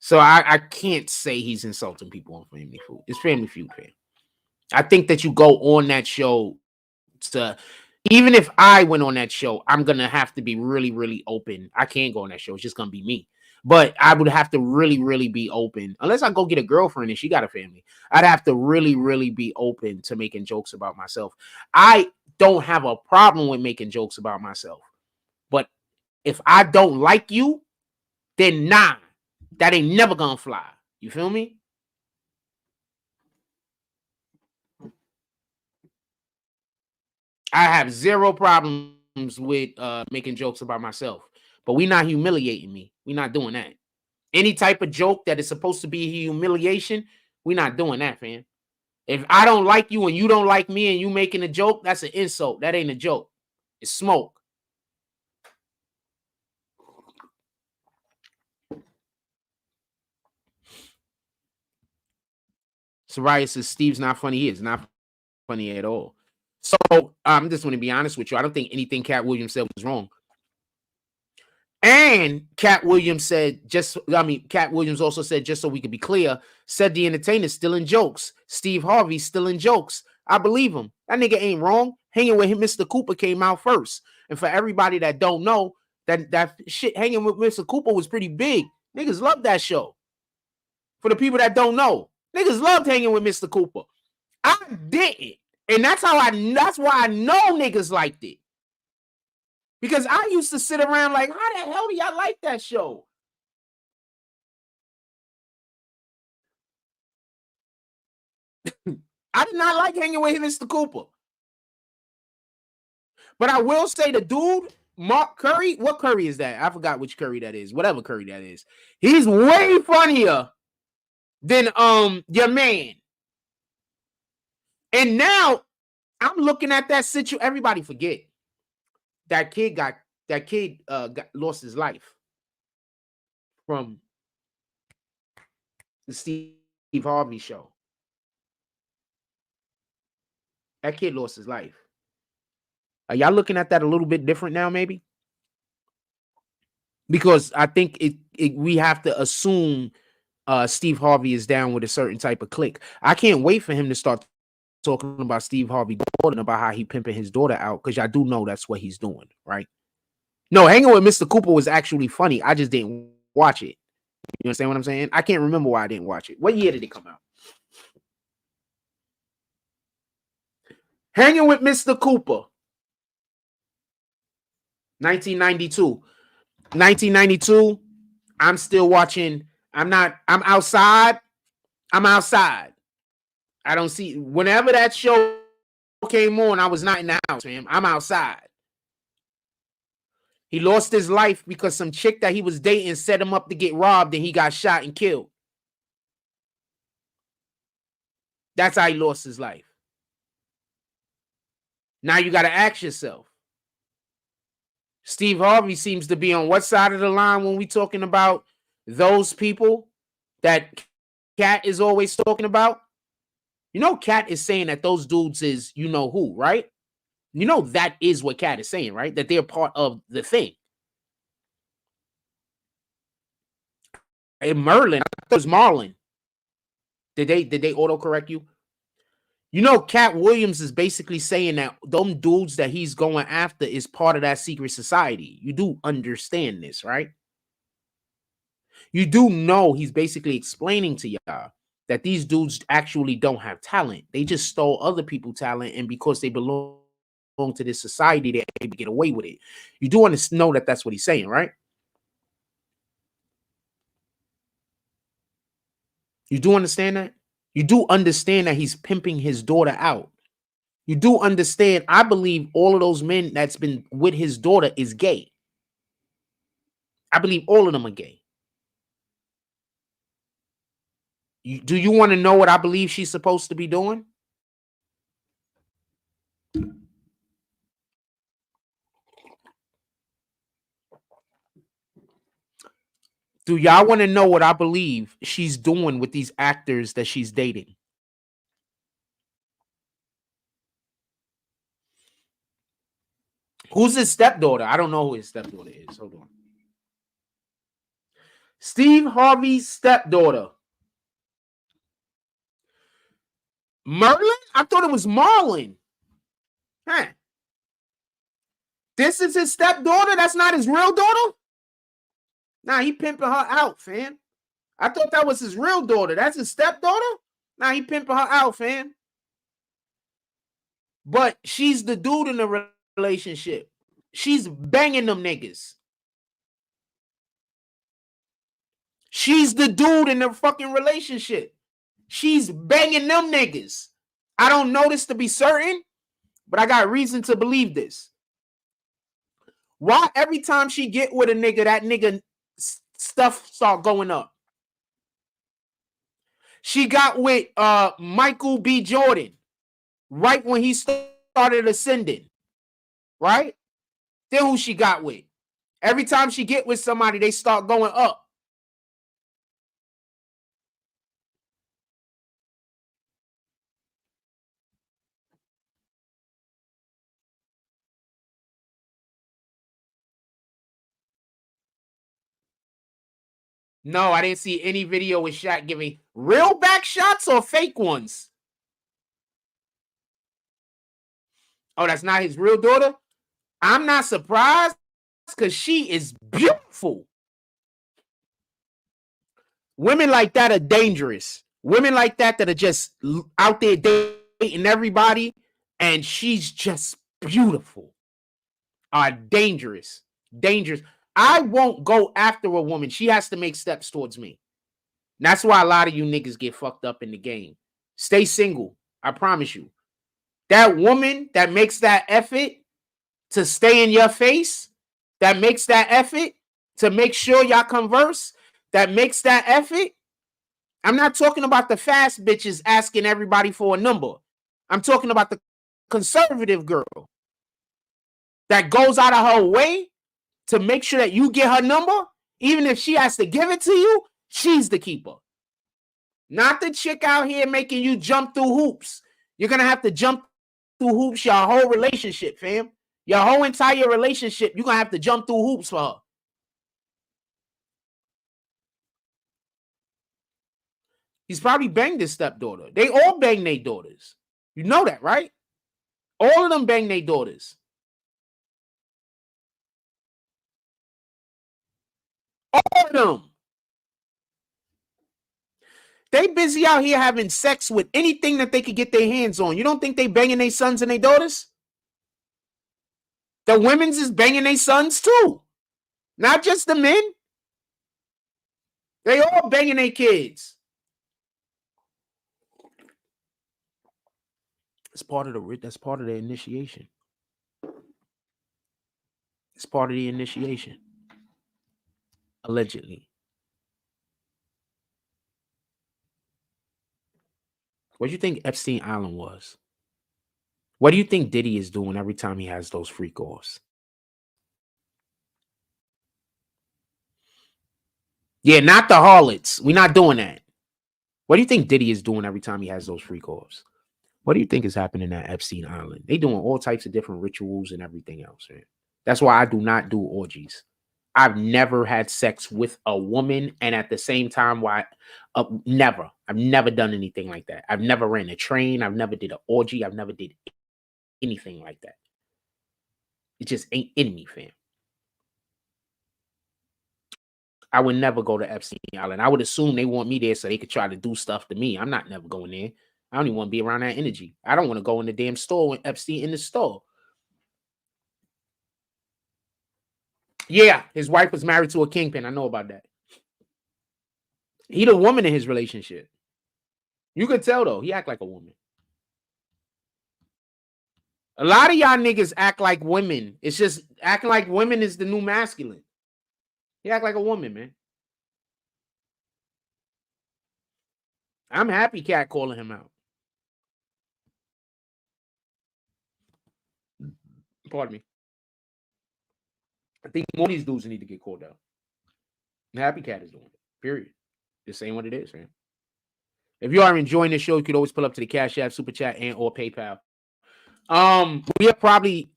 So I can't say he's insulting people on Family Feud. It's Family Feud, fam. I think that you go on that show to, even if I went on that show, I'm gonna have to be really, really open. I can't go on that show. It's just gonna be me. But I would have to really, really be open. Unless I go get a girlfriend and she got a family. I'd have to really, really be open to making jokes about myself. I don't have a problem with making jokes about myself. But if I don't like you, then nah, that ain't never gonna fly. You feel me? I have zero problems with making jokes about myself. But we're not humiliating me. We're not doing that. Any type of joke that is supposed to be humiliation, we're not doing that, fam. If I don't like you and you don't like me and you making a joke, that's an insult. That ain't a joke. It's smoke. Soraya says Steve's not funny. He is not funny at all. So I'm just going to be honest with you. I don't think anything Cat Williams said was wrong. And Cat Williams also said, just so we could be clear, Ced the Entertainer still in jokes. Steve Harvey still in jokes. I believe him. That nigga ain't wrong. Hanging with him, Mr. Cooper came out first. And for everybody that don't know, that shit hanging with Mr. Cooper was pretty big. Niggas love that show. For the people that don't know, Niggas loved hanging with Mr. Cooper. I didn't. And that's why I know niggas liked it. Because I used to sit around like, how the hell do y'all like that show? I did not like hanging with Mr. Cooper. But I will say the dude, Mark Curry, what Curry is that? I forgot which Curry that is. Whatever Curry that is. He's way funnier than your man. And now I'm looking at that situation. Everybody forget that kid lost his life from the Steve Harvey show. That kid lost his life. Are y'all looking at that a little bit different now, maybe? Because I think we have to assume Steve Harvey is down with a certain type of clique. I can't wait for him to start talking about Steve Harvey and about how he pimping his daughter out, because y'all do know that's what he's doing, right? No, hanging with Mr. Cooper was actually funny. I just didn't watch it. You understand what I'm saying? I can't remember why I didn't watch it. What year did it come out? Hanging with Mr. Cooper. 1992. 1992. I'm still watching. I'm outside. I don't see. Whenever that show came on, I was not in the house, man. I'm outside. He lost his life because some chick that he was dating set him up to get robbed, and he got shot and killed. That's how he lost his life. Now you got to ask yourself, Steve Harvey seems to be on what side of the line when we talking about those people that Cat is always talking about? You know, Cat is saying that those dudes is you know who, right? You know that is what Cat is saying, right? That they're part of the thing. Hey, Merlin, I thought it was Marlon. Did they autocorrect you? You know, Cat Williams is basically saying that them dudes that he's going after is part of that secret society. You do understand this, right? You do know he's basically explaining to y'all that these dudes actually don't have talent. They just stole other people's talent, and because they belong to this society, they're able to get away with it. You do want to know that that's what he's saying, right? You do understand that? You do understand that he's pimping his daughter out. You do understand, I believe all of those men that's been with his daughter is gay. I believe all of them are gay. Do you want to know what I believe she's supposed to be doing? Do y'all want to know what I believe she's doing with these actors that she's dating? Who's his stepdaughter? I don't know who his stepdaughter is. Hold on. Steve Harvey's stepdaughter. Merlin? I thought it was Marlon. Huh. This is his stepdaughter? That's not his real daughter? Nah, he pimping her out, fam. I thought that was his real daughter. That's his stepdaughter? Nah, he pimping her out, fam. But she's the dude in the relationship. She's banging them niggas. She's the dude in the fucking relationship. She's banging them niggas. I don't know this to be certain, but I got reason to believe this. Why every time she get with a nigga, that nigga stuff start going up? She got with Michael B. Jordan right when he started ascending, right? Then who she got with? Every time she get with somebody, they start going up. No, I didn't see any video with Shaq giving real back shots or fake ones. Oh, that's not his real daughter? I'm not surprised because she is beautiful. Women like that are dangerous. Women like that are just out there dating everybody, and she's just beautiful, are dangerous. Dangerous. I won't go after a woman. She has to make steps towards me. And that's why a lot of you niggas get fucked up in the game. Stay single. I promise you. That woman that makes that effort to stay in your face, that makes that effort to make sure y'all converse, that makes that effort. I'm not talking about the fast bitches asking everybody for a number. I'm talking about the conservative girl that goes out of her way to make sure that you get her number, even if she has to give it to you. She's the keeper. Not the chick out here making you jump through hoops. You're going to have to jump through hoops your whole relationship, fam. Your whole entire relationship, you're going to have to jump through hoops for her. He's probably banged his stepdaughter. They all bang their daughters. You know that, right? All of them bang their daughters. All of them. They busy out here having sex with anything that they could get their hands on. You don't think they banging their sons and their daughters? The women's is banging their sons too. Not just the men. They all banging their kids. That's part of the initiation. It's part of the initiation. Allegedly. What do you think Epstein Island was? What do you think Diddy is doing every time he has those freak offs? Yeah, not the harlots. We're not doing that. What do you think Diddy is doing every time he has those freak offs? What do you think is happening at Epstein Island? They doing all types of different rituals and everything else, man. That's why I do not do orgies. I've never had sex with a woman, and at the same time, never. I've never done anything like that. I've never ran a train. I've never did an orgy. I've never did anything like that. It just ain't in me, fam. I would never go to Epstein Island. I would assume they want me there so they could try to do stuff to me. I'm not never going there. I don't even want to be around that energy. I don't want to go in the damn store with Epstein in the store. Yeah, his wife was married to a kingpin. I know about that. He the woman in his relationship. You could tell, though. He act like a woman. A lot of y'all niggas act like women. It's just acting like women is the new masculine. He act like a woman, man. I'm happy Cat calling him out. Pardon me. I think more of these dudes need to get called out. Happy Cat is doing it. Period. Just saying what it is, man. If you are enjoying the show, you could always pull up to the Cash App, Super Chat, and or PayPal. We are probably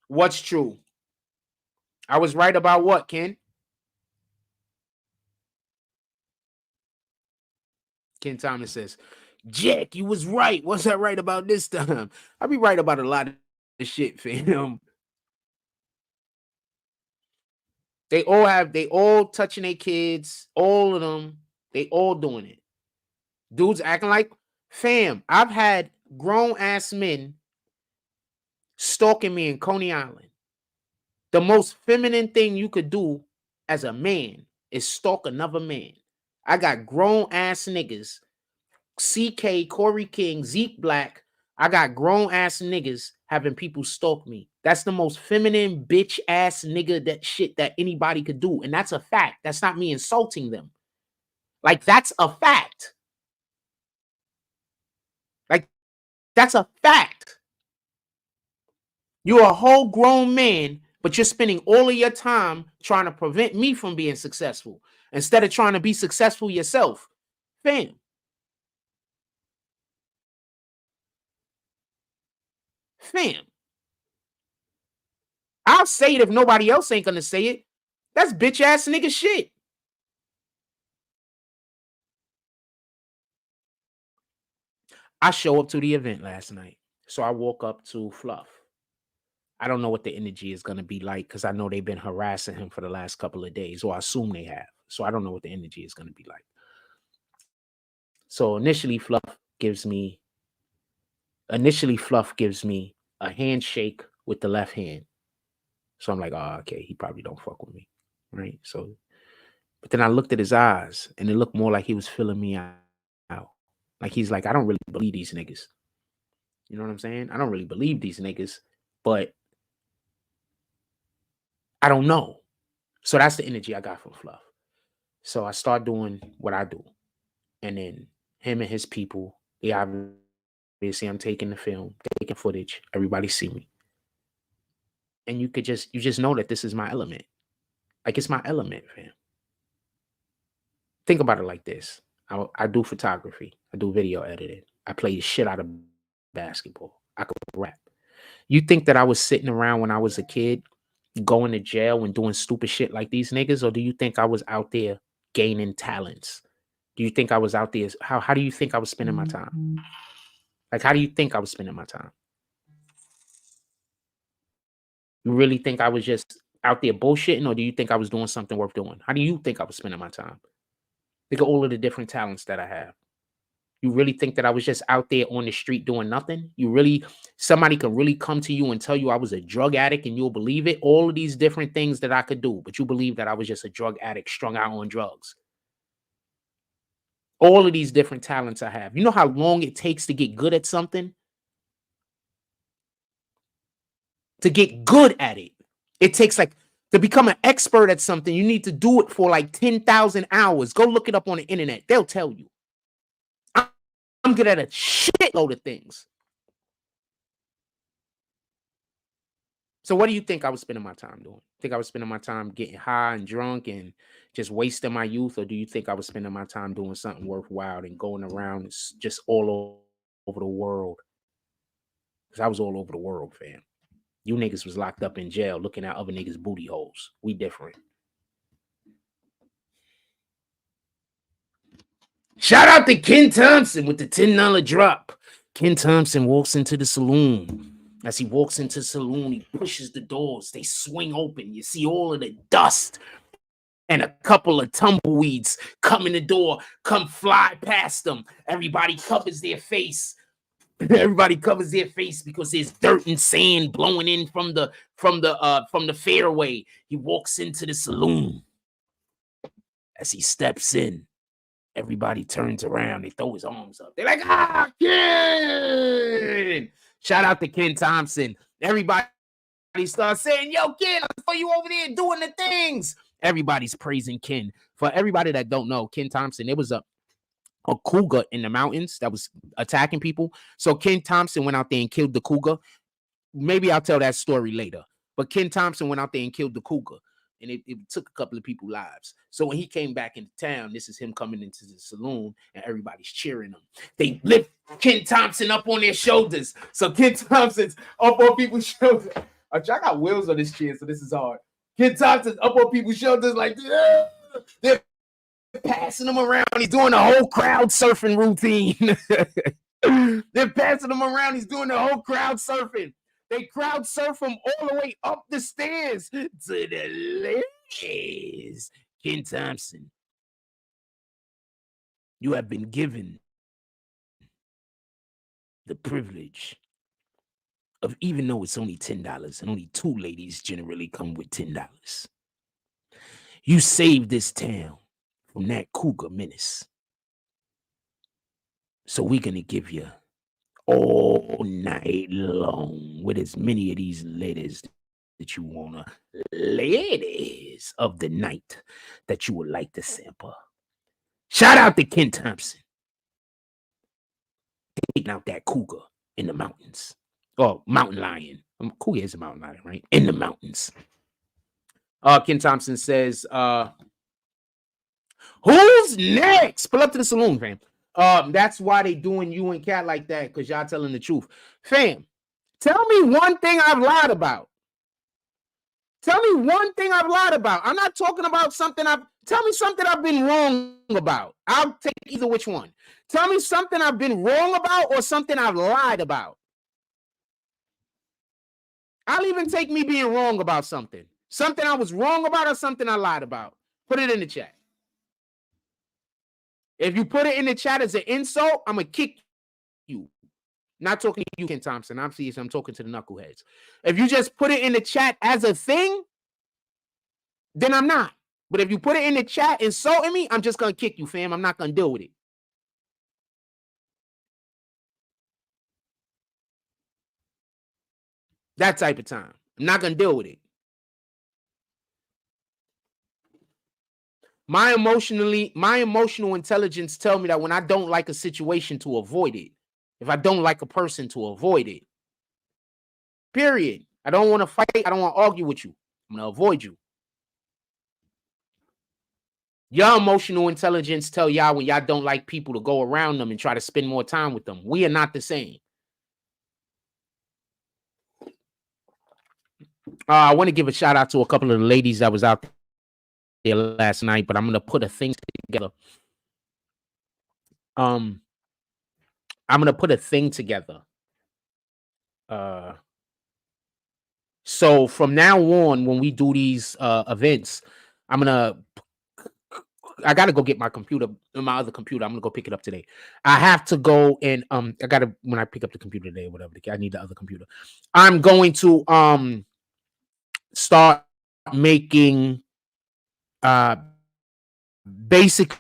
what's true? I was right about what, Ken? Ken Thomas says, Jack, you was right. What's that right about this time? I'll be right about a lot of shit, fam. They all touching their kids, all of them. They all doing it. Dudes acting like, fam, I've had grown ass men stalking me in Coney Island. The most feminine thing you could do as a man is stalk another man. I got grown ass niggas, CK, Corey King, Zeke Black. I got grown ass niggas having people stalk me. That's the most feminine bitch ass nigga that shit that anybody could do. And that's a fact. That's not me insulting them. Like, that's a fact. Like, that's a fact. You're a whole grown man, but you're spending all of your time trying to prevent me from being successful instead of trying to be successful yourself. Fam. I'll say it if nobody else ain't gonna say it. That's bitch ass nigga shit. I show up to the event last night. So I walk up to Fluff. I don't know what the energy is going to be like because I know they've been harassing him for the last couple of days, or I assume they have. So I don't know what the energy is going to be like. So initially, Fluff gives me a handshake with the left hand. So I'm like, oh, okay, he probably don't fuck with me, right? So, but then I looked at his eyes, and it looked more like he was filling me out. Like he's like, I don't really believe these niggas. You know what I'm saying? I don't really believe these niggas, but I don't know. So that's the energy I got from Fluff. So I start doing what I do. And then him and his people, they obviously I'm taking the film, taking footage, everybody see me. And you just know that this is my element. Like it's my element, fam. Think about it like this. I do photography. I do video editing. I play the shit out of basketball. I could rap. You think that I was sitting around when I was a kid going to jail and doing stupid shit like these niggas? Or do you think I was out there gaining talents? Do you think I was out there? How do you think I was spending my time? Like, how do you think I was spending my time? You really think I was just out there bullshitting, or do you think I was doing something worth doing? How do you think I was spending my time? Think of all of the different talents that I have. You really think that I was just out there on the street doing nothing? Somebody could really come to you and tell you I was a drug addict and you'll believe it? All of these different things that I could do, but you believe that I was just a drug addict strung out on drugs. All of these different talents I have. You know how long it takes to get good at something? To get good at it. It takes to become an expert at something, you need to do it for 10,000 hours. Go look it up on the internet. They'll tell you. I'm good at a shitload of things. So what do you think I was spending my time doing? Think I was spending my time getting high and drunk and just wasting my youth? Or do you think I was spending my time doing something worthwhile and going around just all over the world? Because I was all over the world, fam. You niggas was locked up in jail looking at other niggas' booty holes. We different. Shout out to Ken Thompson with the $10 drop. Ken Thompson walks into the saloon. As he walks into the saloon, he pushes the doors. They swing open. You see all of the dust and a couple of tumbleweeds come in the door, come fly past them. Everybody covers their face. Everybody covers their face because there's dirt and sand blowing in from the fairway. He walks into the saloon. As he steps in, everybody turns around. They throw his arms up. They're like, ah, Ken! Shout out to Ken Thompson. Everybody starts saying, yo, Ken, I saw you over there doing the things. Everybody's praising Ken. For everybody that don't know, Ken Thompson, there was a cougar in the mountains that was attacking people. So Ken Thompson went out there and killed the cougar. Maybe I'll tell that story later. But Ken Thompson went out there and killed the cougar. And it took a couple of people's lives. So when he came back into town, this is him coming into the saloon and everybody's cheering him. They lift Ken Thompson up on their shoulders. So Ken Thompson's up on people's shoulders. I got wheels on this chair, so this is hard. Ken Thompson's up on people's shoulders like, yeah. They're passing him around. He's doing the whole crowd surfing routine. They're passing him around. He's doing the whole crowd surfing. They crowd surf him all the way up the stairs to the ladies. Ken Thompson, you have been given the privilege of, even though it's only $10 and only 2 ladies generally come with $10, you saved this town from that cougar menace. So we're going to give you all night long with as many of these ladies that you want to, ladies of the night that you would like to sample. Shout out to Ken Thompson. Taking out that cougar in the mountains. Oh, mountain lion. Cougar is a mountain lion, right? In the mountains. Ken Thompson says, who's next? Pull up to the saloon, fam. That's why they doing you and Cat like that, because y'all telling the truth. Fam, tell me one thing I've lied about. Tell me one thing I've lied about. I'm not talking about something tell me something I've been wrong about. I'll take either which one. Tell me something I've been wrong about or something I've lied about. I'll even take me being wrong about something. Something I was wrong about or something I lied about. Put it in the chat. If you put it in the chat as an insult, I'm going to kick you. Not talking to you, Ken Thompson. I'm serious. I'm talking to the knuckleheads. If you just put it in the chat as a thing, then I'm not. But if you put it in the chat insulting me, I'm just going to kick you, fam. I'm not going to deal with it. That type of time. I'm not going to deal with it. My emotional intelligence tell me that when I don't like a situation, to avoid it. If I don't like a person, to avoid it. Period. I don't want to fight. I don't want to argue with you. I'm going to avoid you. Your emotional intelligence tell y'all when y'all don't like people to go around them and try to spend more time with them. We are not the same. I want to give a shout out to a couple of the ladies that was out there last night, but I'm going to put a thing together. I'm going to put a thing together. So from now on, when we do these events, I got to go get my computer, my other computer. I'm going to go pick it up today. I have to go and when I pick up the computer today or whatever, I need the other computer. I'm going to start making basically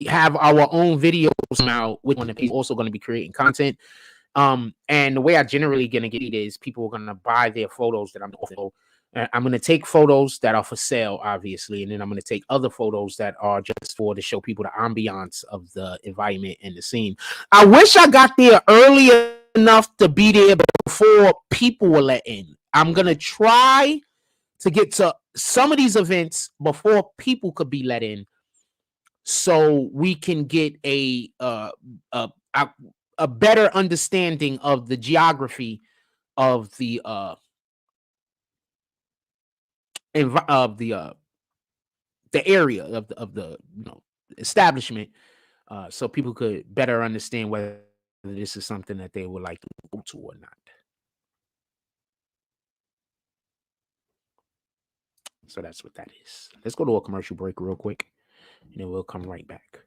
have our own videos now, with one of people also going to be creating content. And the way I generally gonna get it is people are gonna buy their photos that I'm gonna take photos that are for sale, obviously, and then I'm gonna take other photos that are just for to show people the ambiance of the environment and the scene. I wish I got there early enough to be there before people were let in. I'm gonna try to get to some of these events before people could be let in, so we can get a better understanding of the geography of the area of the establishment, so people could better understand whether this is something that they would like to go to or not. So that's what that is. Let's go to a commercial break real quick, and then we'll come right back.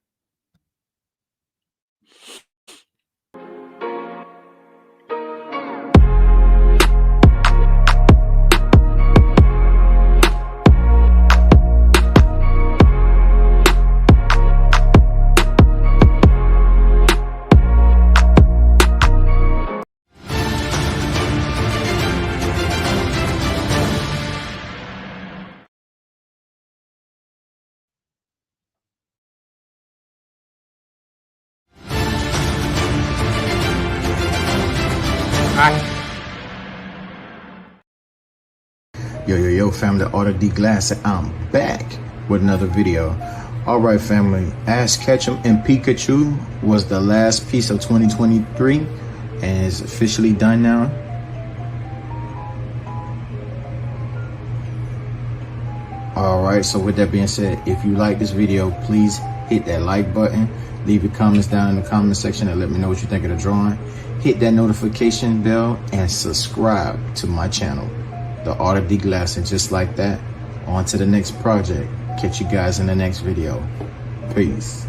Yo, family, Order D Glass, I'm back with another video. Alright, family, Ash Ketchum and Pikachu was the last piece of 2023 and is officially done now. Alright, so with that being said, if you like this video, please hit that like button, leave your comments down in the comment section and let me know what you think of the drawing. Hit that notification bell and subscribe to my channel, The Art of D-Glass. And just like that, on to the next project. Catch you guys in the next video. Peace.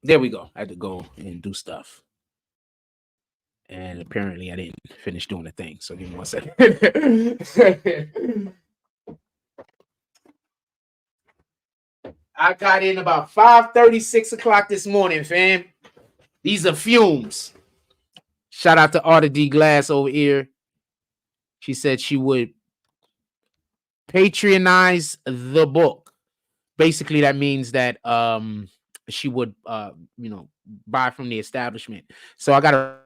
There we go. I had to go and do stuff. And apparently I didn't finish doing the thing. So give me 1 second. I got in about 5:30, 6 o'clock this morning, fam. These are fumes. Shout out to Arta D Glass over here. She said she would patronize the book. Basically, that means that she would buy from the establishment. So I got a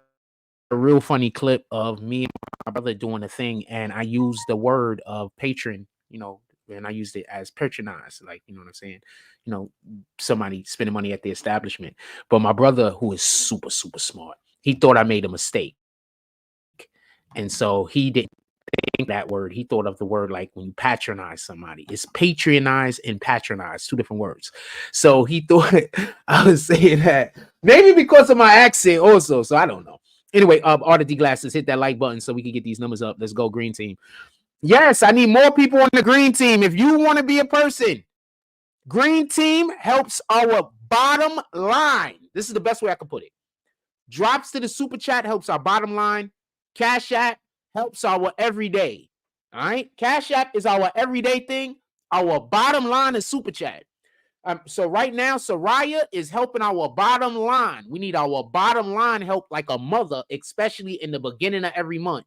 real funny clip of me and my brother doing a thing, and I used the word of patron, and I used it as patronize, like, you know what I'm saying? Somebody spending money at the establishment. But my brother, who is super, super smart, he thought I made a mistake. And so he didn't think that word. He thought of the word like when you patronize somebody. It's patronize and patronize, 2 different words. So he thought I was saying that, maybe because of my accent also. So I don't know. Anyway, Arta D Glasses, hit that like button so we can get these numbers up. Let's go, green team. Yes, I need more people on the green team. If you want to be a person, green team helps our bottom line. This is the best way I can put it. Drops to the super chat helps our bottom line. Cash App helps our everyday. All right. Cash App is our everyday thing. Our bottom line is super chat. So right now, Soraya is helping our bottom line. We need our bottom line help like a mother, especially in the beginning of every month.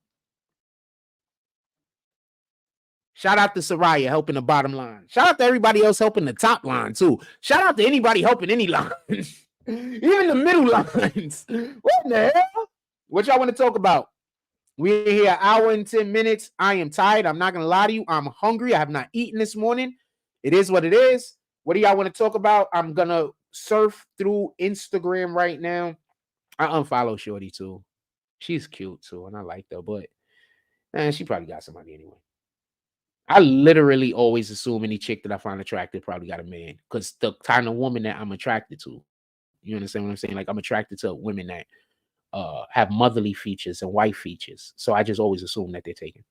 Shout out to Soraya helping the bottom line. Shout out to everybody else helping the top line too. Shout out to anybody helping any lines, even the middle lines. What the hell? What y'all want to talk about? We're here an hour and 10 minutes. I am tired. I'm not going to lie to you. I'm hungry. I have not eaten this morning. It is what it is. What do y'all want to talk about? I'm going to surf through Instagram right now. I unfollow Shorty too. She's cute too, and I like her, but she probably got somebody anyway. I literally always assume any chick that I find attractive probably got a man, because the kind of woman that I'm attracted to, you understand what I'm saying? Like, I'm attracted to women that have motherly features and wife features. So I just always assume that they're taken.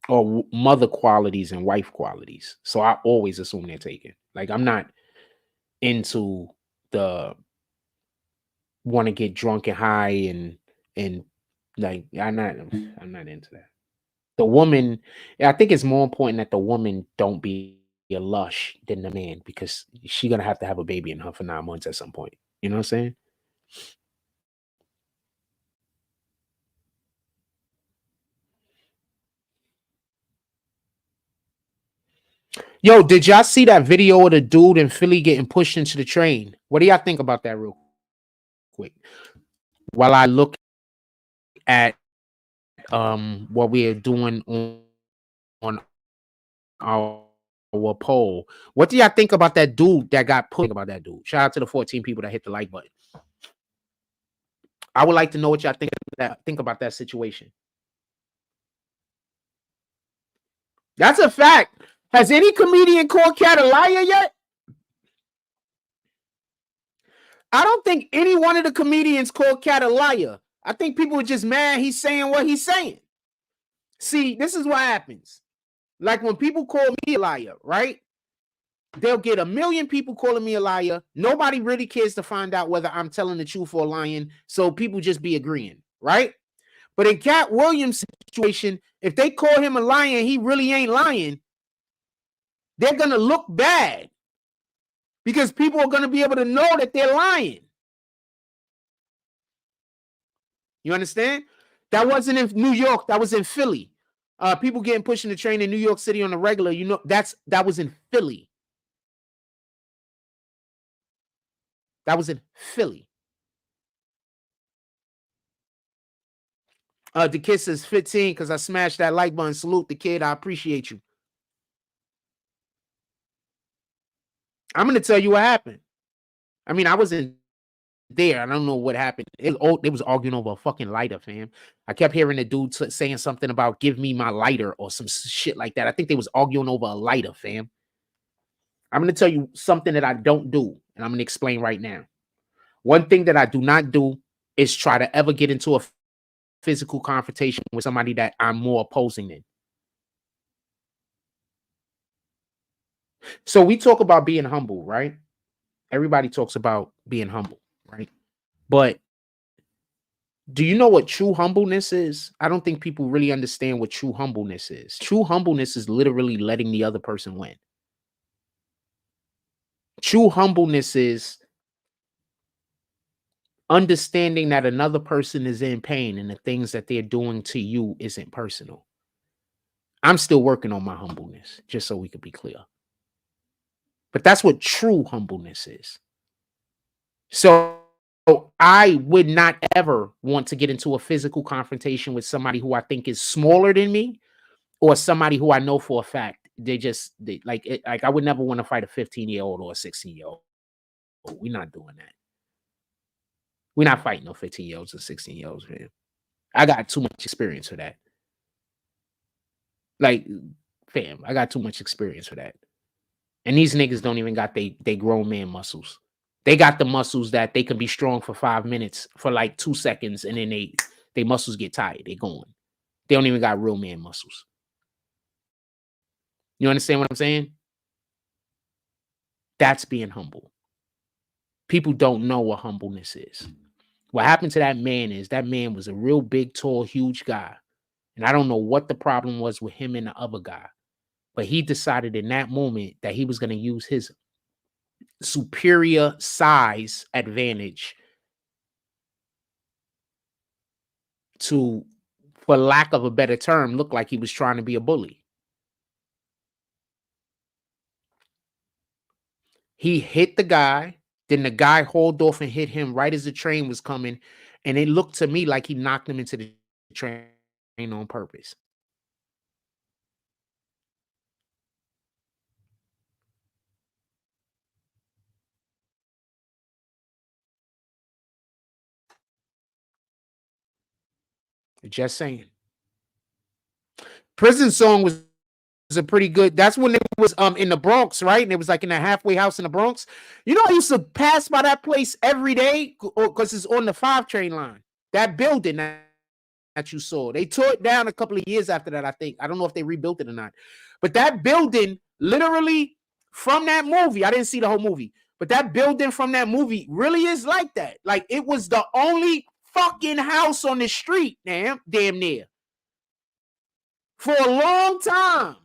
Or mother qualities and wife qualities. So I always assume they're taken. Like, I'm not into the want to get drunk and high and like I'm not into that. The woman, I think it's more important that the woman don't be a lush than the man, because she's gonna have to have a baby in her for 9 months at some point. You know what I'm saying? Yo, did y'all see that video of the dude in Philly getting pushed into the train? What do y'all think about that real quick? While I look at what we are doing on our poll. What do y'all think about that dude that got pushed? About that dude? Shout out to the 14 people that hit the like button. I would like to know what y'all think about that situation. That's a fact. Has any comedian called Cat a liar yet? I don't think any one of the comedians called Cat a liar. I think people are just mad he's saying what he's saying. See, this is what happens. Like when people call me a liar, right? They'll get 1 million people calling me a liar. Nobody really cares to find out whether I'm telling the truth or lying. So people just be agreeing, right? But in Cat Williams' situation, if they call him a liar and he really ain't lying, they're going to look bad, because people are going to be able to know that they're lying. You understand? That wasn't in New York. That was in Philly. People getting pushed in the train in New York City on the regular. You know, that was in Philly. That was in Philly. The kid says 15 because I smashed that like button. Salute the kid. I appreciate you. I'm going to tell you what happened. I mean, I wasn't there. I don't know what happened. They was arguing over a fucking lighter, fam. I kept hearing the dude saying something about give me my lighter or some shit like that. I think they was arguing over a lighter, fam. I'm going to tell you something that I don't do, and I'm going to explain right now. One thing that I do not do is try to ever get into a physical confrontation with somebody that I'm more opposing than. So we talk about being humble, right? Everybody talks about being humble, right? But do you know what true humbleness is? I don't think people really understand what true humbleness is. True humbleness is literally letting the other person win. True humbleness is understanding that another person is in pain and the things that they're doing to you isn't personal. I'm still working on my humbleness, just so we could be clear. But that's what true humbleness is. So I would not ever want to get into a physical confrontation with somebody who I think is smaller than me, or somebody who I know for a fact like I would never want to fight a 15-year-old or a 16-year-old. We're not doing that. We're not fighting no 15-year-olds or 16-year-olds, man. I got too much experience for that. Like, fam, I got too much experience for that. And these niggas don't even got they grown man muscles. They got the muscles that they can be strong for 5 minutes, for like 2 seconds, and then they muscles get tired. They going. They don't even got real man muscles. You understand what I'm saying? That's being humble. People don't know what humbleness is. What happened to that man is that man was a real big, tall, huge guy. And I don't know what the problem was with him and the other guy. But he decided in that moment that he was going to use his superior size advantage to, for lack of a better term, look like he was trying to be a bully. He hit the guy. Then the guy hauled off and hit him right as the train was coming. And it looked to me like he knocked him into the train on purpose. Just saying. Prison Song was a pretty good. That's when it was in the Bronx, right? And it was like in a halfway house in the Bronx. You know, I used to pass by that place every day because it's on the 5 train line. That building that you saw, they tore it down a couple of years after that, I think. I don't know if they rebuilt it or not. But that building, literally from that movie, I didn't see the whole movie, but that building from that movie really is like that. Like, it was the only fucking house on the street, damn near. For a long time.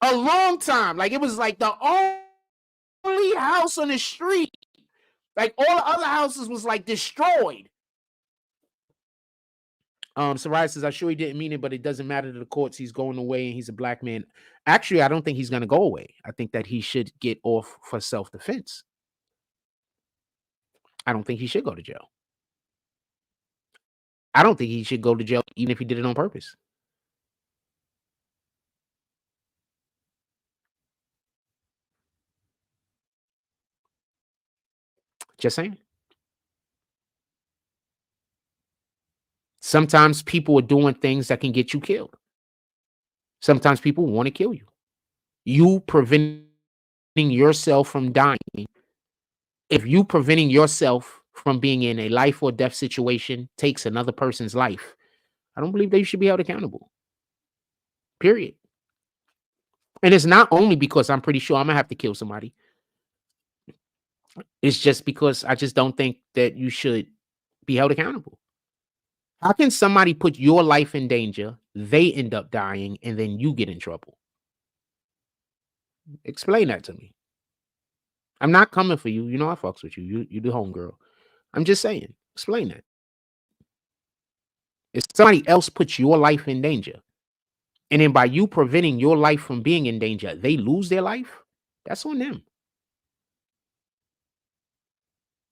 A long time. Like, it was like the only house on the street. Like, all the other houses was like destroyed. Soraya says, I'm sure he didn't mean it, but it doesn't matter to the courts. He's going away and he's a black man. Actually, I don't think he's going to go away. I think that he should get off for self-defense. I don't think he should go to jail. I don't think he should go to jail even if he did it on purpose. Just saying. Sometimes people are doing things that can get you killed. Sometimes people want to kill you. You preventing yourself from dying. If you preventing yourself from being in a life or death situation takes another person's life, I don't believe they should be held accountable. Period. And it's not only because I'm pretty sure I'm going to have to kill somebody. It's just because I just don't think that you should be held accountable. How can somebody put your life in danger, they end up dying, and then you get in trouble? Explain that to me. I'm not coming for you. You know I fucks with you. You the homegirl. I'm just saying. Explain that. If somebody else puts your life in danger, and then by you preventing your life from being in danger, they lose their life, that's on them.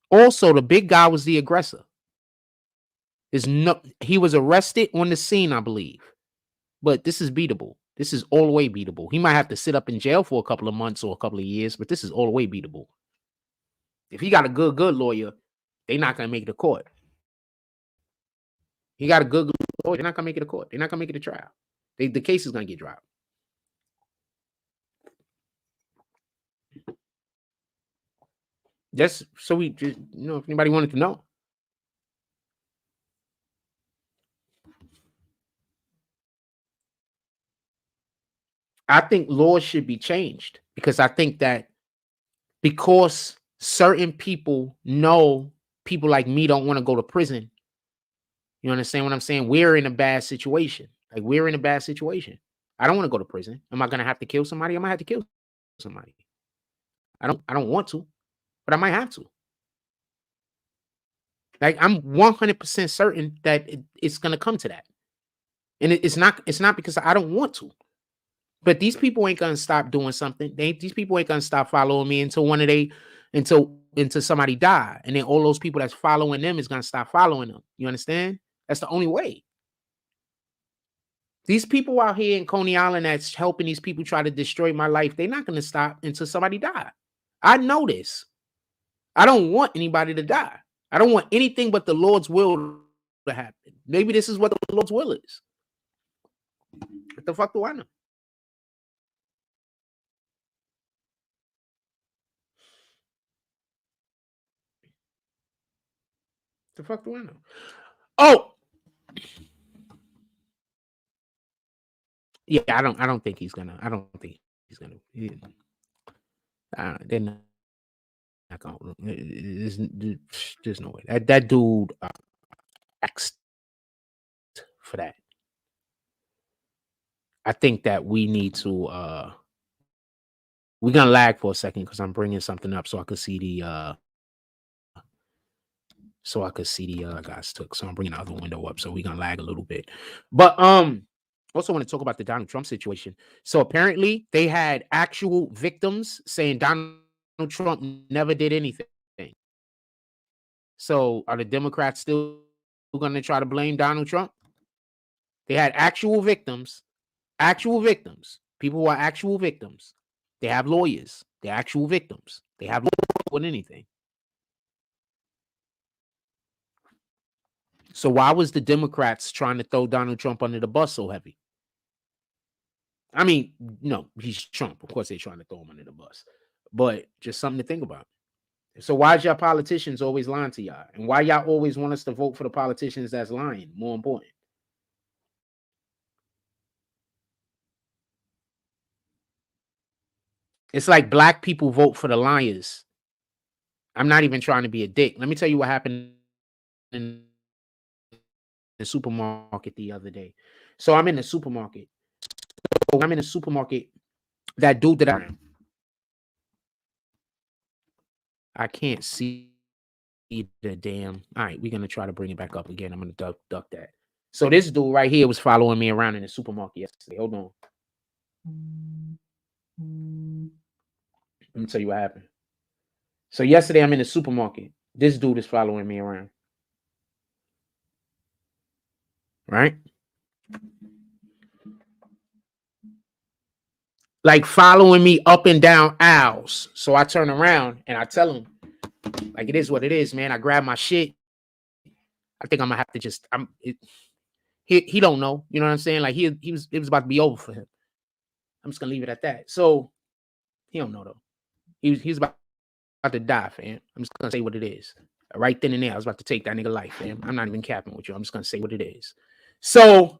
Also, the big guy was the aggressor. He was arrested on the scene, I believe. But this is beatable. This is all the way beatable. He might have to sit up in jail for a couple of months or a couple of years, but this is all the way beatable. If he got a good lawyer, they're not going to make it to court. He got a good lawyer, they're not going to make it to court. They're not going to make it to trial. The case is going to get dropped. Just so we just, if anybody wanted to know. I think laws should be changed because I think that because certain people know people like me don't want to go to prison. You understand what I'm saying? We're in a bad situation. Like, we're in a bad situation. I don't want to go to prison. Am I going to have to kill somebody? I might have to kill somebody. I don't want to, but I might have to. Like, I'm 100% certain that it's going to come to that. And it's not because I don't want to. But these people ain't going to stop doing something. These people ain't going to stop following me until until somebody die. And then all those people that's following them is going to stop following them. You understand? That's the only way. These people out here in Coney Island that's helping these people try to destroy my life, they're not going to stop until somebody die. I know this. I don't want anybody to die. I don't want anything but the Lord's will to happen. Maybe this is what the Lord's will is. What the fuck do I know? The fuck do I know? Oh, yeah. I don't think he's gonna. I don't think he's gonna. They're not gonna. There's no way that dude asked for that. I think that we need to. We're gonna lag for a second because I'm bringing something up so I could see the. Guys took. So I'm bringing the other window up, so we're gonna lag a little bit. But also want to talk about the Donald Trump situation. So apparently they had actual victims saying Donald Trump never did anything. So are the Democrats still going to try to blame Donald Trump? They had actual victims, people who are actual victims. They have lawyers. They're actual victims. They have lawyers with anything. So why was the Democrats trying to throw Donald Trump under the bus so heavy? I mean, no, he's Trump. Of course, they're trying to throw him under the bus. But just something to think about. So why is y'all politicians always lying to y'all? And why y'all always want us to vote for the politicians that's lying? More important. It's like black people vote for the liars. I'm not even trying to be a dick. Let me tell you what happened in the supermarket the other day. So I'm in the supermarket. That dude that I can't see the damn. All right, we're gonna try to bring it back up again. I'm gonna duck that. So this dude right here was following me around in the supermarket yesterday. Hold on. Let me tell you what happened. So yesterday I'm in the supermarket. This dude is following me around. Right? Like following me up and down aisles. So I turn around and I tell him, like, it is what it is, man. I grab my shit. I think I'm gonna have to just. He don't know. You know what I'm saying? Like it was about to be over for him. I'm just gonna leave it at that. So he don't know though. He's about to die, fam. I'm just gonna say what it is. Right then and there, I was about to take that nigga life, fam. I'm not even capping with you. I'm just gonna say what it is. So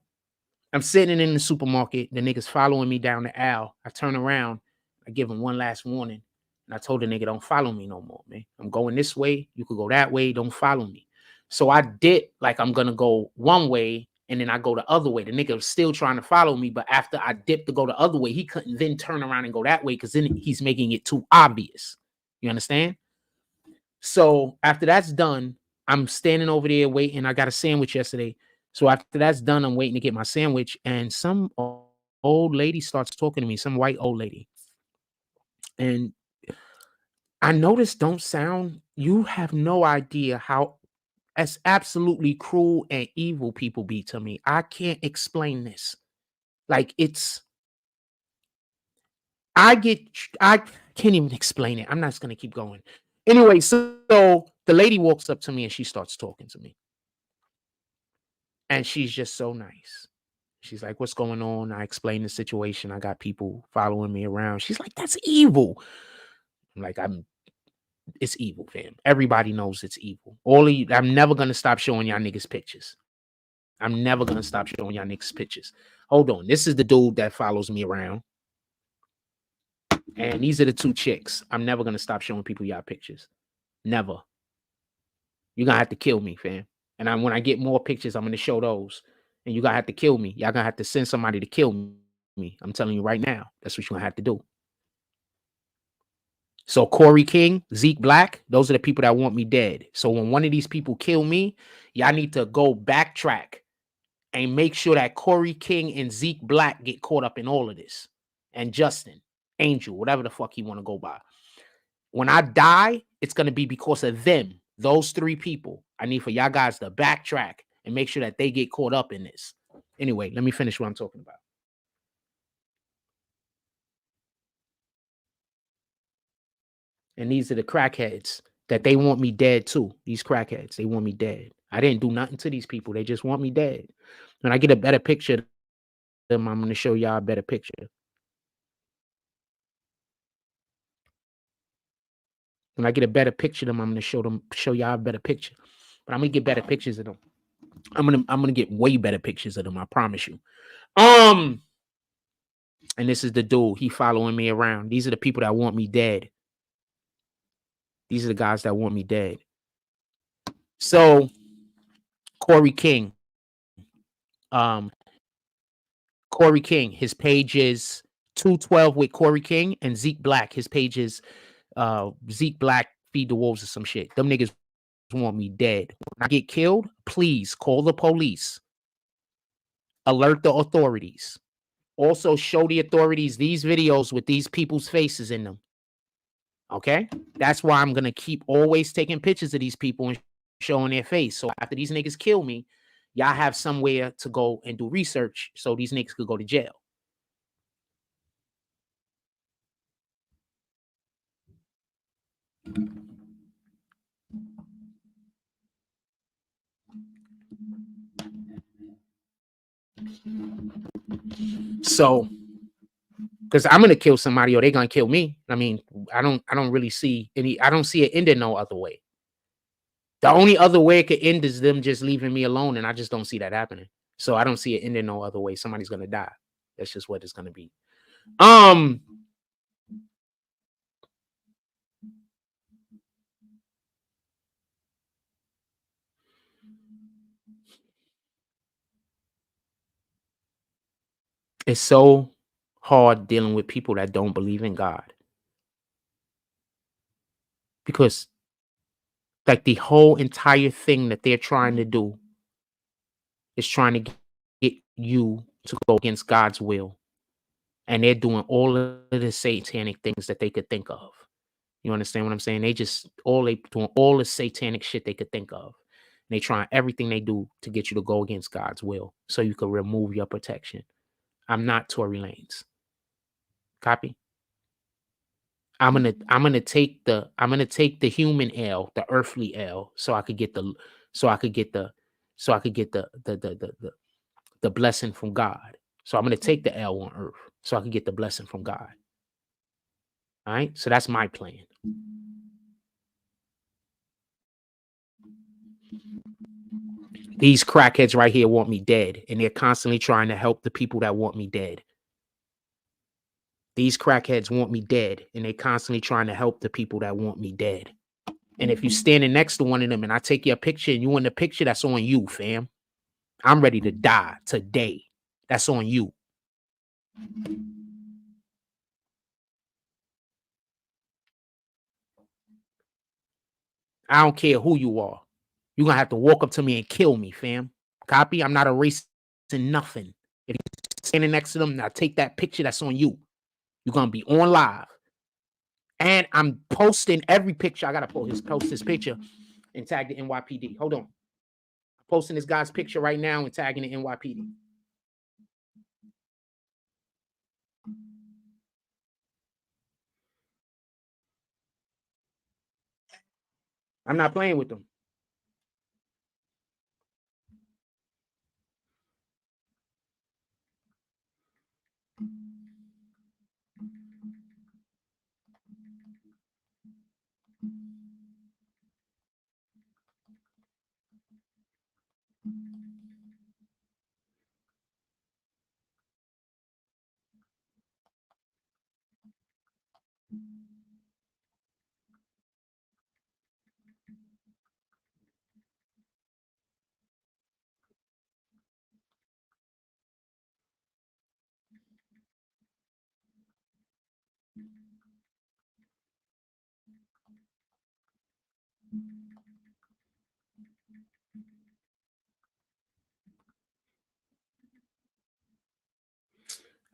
I'm sitting in the supermarket. The nigga's following me down the aisle. I turn around. I give him one last warning. And I told the nigga, don't follow me no more, man. I'm going this way. You could go that way. Don't follow me. So I did like I'm going to go one way. And then I go the other way. The nigga was still trying to follow me. But after I dipped to go the other way, he couldn't then turn around and go that way because then he's making it too obvious. You understand? So after that's done, I'm standing over there waiting. I got a sandwich yesterday. So after that's done, I'm waiting to get my sandwich. And some old lady starts talking to me, some white old lady. And I noticed you have no idea how as absolutely cruel and evil people be to me. I can't explain this. Like I can't even explain it. I'm not just going to keep going. Anyway, so the lady walks up to me and she starts talking to me. And she's just so nice. She's like, what's going on? I explain the situation. I got people following me around. She's like, that's evil. I'm like, it's evil, fam. Everybody knows it's evil. All of you, I'm never going to stop showing y'all niggas pictures. I'm never going to stop showing y'all niggas pictures. Hold on. This is the dude that follows me around. And these are the two chicks. I'm never gonna stop showing people y'all pictures. Never. You're gonna have to kill me, fam. And when I get more pictures, I'm gonna show those. And you're gonna have to kill me. Y'all gonna have to send somebody to kill me. I'm telling you right now. That's what you're gonna have to do. So Corey King, Zeke Black, those are the people that want me dead. So when one of these people kill me, y'all need to go backtrack and make sure that Corey King and Zeke Black get caught up in all of this. And Justin, Angel, whatever the fuck he want to go by. When I die, it's going to be because of them, those three people. I need for y'all guys to backtrack and make sure that they get caught up in this. Anyway, let me finish what I'm talking about. And these are the crackheads that they want me dead too. These crackheads, they want me dead. I didn't do nothing to these people. They just want me dead. When I get a better picture of them, I'm going to show y'all a better picture. When I get a better picture of them, I'm going to show y'all a better picture. But I'm going to get better pictures of them. I'm going to get way better pictures of them. I promise you. And this is the dude. He following me around. These are the people that want me dead. These are the guys that want me dead. So Corey King. Corey King, his page is 212 with Corey King, and Zeke Black, his page is Zeke Black Feed the Wolves or some shit. Them niggas want me dead. When I get killed, please call the police. Alert the authorities. Also show the authorities these videos with these people's faces in them. Okay? That's why I'm going to keep always taking pictures of these people and showing their face. So after these niggas kill me, y'all have somewhere to go and do research so these niggas could go to jail. So, because I'm gonna kill somebody or they're gonna kill me. I mean, I don't really see I don't see it ending no other way. The only other way it could end is them just leaving me alone, and I just don't see that happening. So I don't see it ending no other way. Somebody's gonna die. That's just what it's gonna be. It's so hard dealing with people that don't believe in God. Because like the whole entire thing that they're trying to do is trying to get you to go against God's will. And they're doing all of the satanic things that they could think of. You understand what I'm saying? They doing all the satanic shit they could think of. And they trying everything they do to get you to go against God's will so you can remove your protection. I'm not Tory Lanez. Copy? I'm gonna take the human L, the earthly L, so I could get the blessing from God. So I'm gonna take the L on earth so I can get the blessing from God. All right, so that's my plan. These crackheads right here want me dead, and they're constantly trying to help the people that want me dead. These crackheads want me dead, and they're constantly trying to help the people that want me dead. And if you're standing next to one of them and I take your picture and you in the picture, that's on you, fam. I'm ready to die today. That's on you. I don't care who you are. You're going to have to walk up to me and kill me, fam. Copy? I'm not erasing nothing. If you're standing next to them, now take that picture, that's on you. You're going to be on live. And I'm posting every picture. I got to post this picture and tag the NYPD. Hold on. I'm posting this guy's picture right now and tagging the NYPD. I'm not playing with them.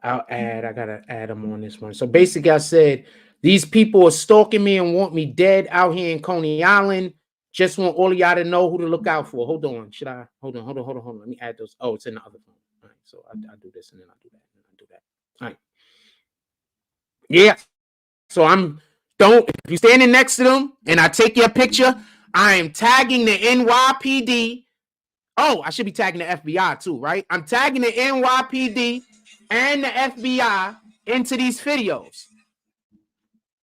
I gotta add them on this one. So basically, I said these people are stalking me and want me dead out here in Coney Island. Just want all of y'all to know who to look out for. Hold on. Should I hold on? Let me add those. Oh, it's in the other phone. All right. So I do this and then I do that. And I do that. All right. Yeah. So if you're standing next to them and I take your picture, I am tagging the NYPD. Oh, I should be tagging the FBI too, right? I'm tagging the NYPD and the FBI into these videos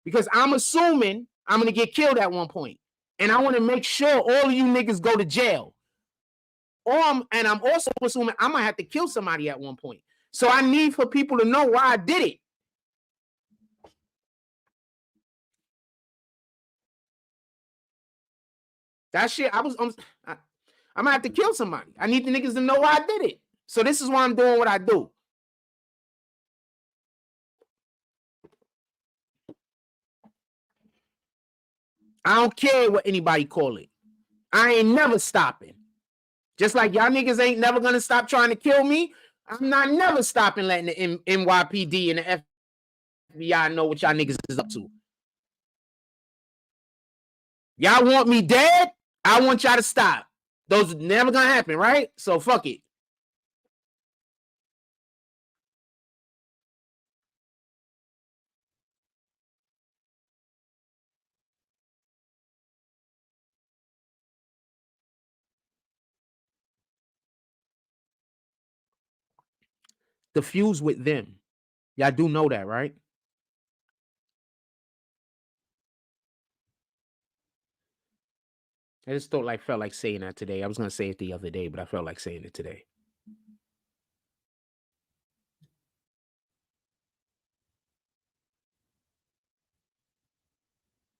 because I'm assuming I'm going to get killed at one point. And I want to make sure all of you niggas go to jail. And I'm also assuming I might have to kill somebody at one point. So I need for people to know why I did it. That shit, I'm gonna have to kill somebody. I need the niggas to know why I did it. So this is why I'm doing what I do. I don't care what anybody call it. I ain't never stopping. Just like y'all niggas ain't never gonna stop trying to kill me. I'm not never stopping letting the NYPD and the FBI know what y'all niggas is up to. Y'all want me dead? I want y'all to stop. Those are never gonna happen, right? So fuck it. The fuse with them. Y'all do know that, right? I just felt like saying that today. I was gonna say it the other day, but I felt like saying it today.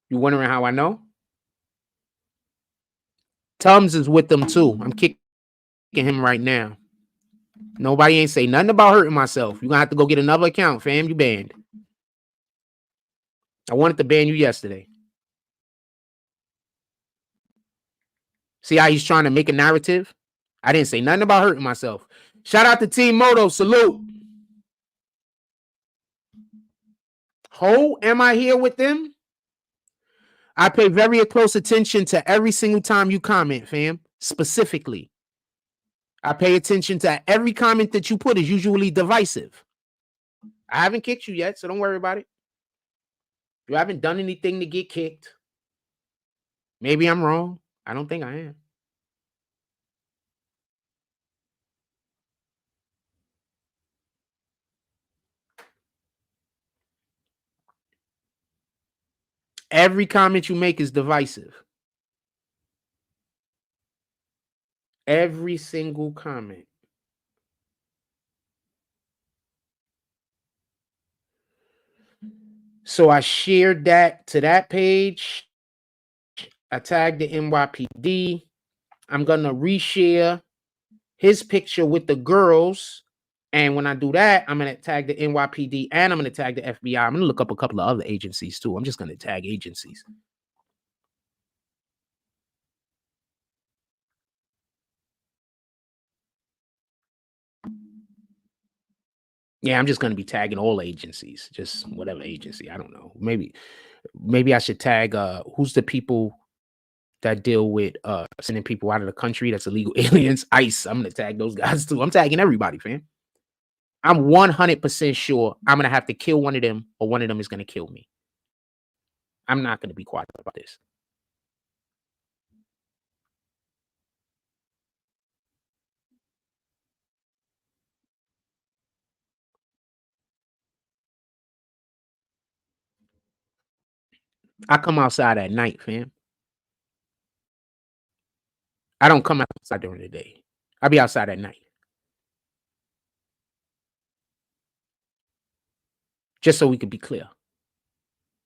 You wondering how I know? Tums is with them too. I'm kicking him right now. Nobody ain't say nothing about hurting myself. You're gonna have to go get another account, fam. You banned. I wanted to ban you yesterday. See how he's trying to make a narrative? I didn't say nothing about hurting myself. Shout out to Team Moto. Salute. Ho, am I here with them? I pay very close attention to every single time you comment, fam. Specifically. I pay attention to every comment that you put is usually divisive. I haven't kicked you yet, so don't worry about it. You haven't done anything to get kicked. Maybe I'm wrong. I don't think I am. Every comment you make is divisive. Every single comment. So I shared that to that page. I tagged the NYPD. I'm going to reshare his picture with the girls. And when I do that, I'm going to tag the NYPD and I'm going to tag the FBI. I'm going to look up a couple of other agencies too. I'm just going to tag agencies. Yeah, I'm just going to be tagging all agencies, just whatever agency. I don't know. Maybe I should tag who's the people that deal with sending people out of the country that's illegal aliens. ICE. I'm going to tag those guys too. I'm tagging everybody, fam. I'm 100% sure I'm going to have to kill one of them or one of them is going to kill me. I'm not going to be quiet about this. I come outside at night, fam. I don't come outside during the day. I be outside at night. Just so we could be clear.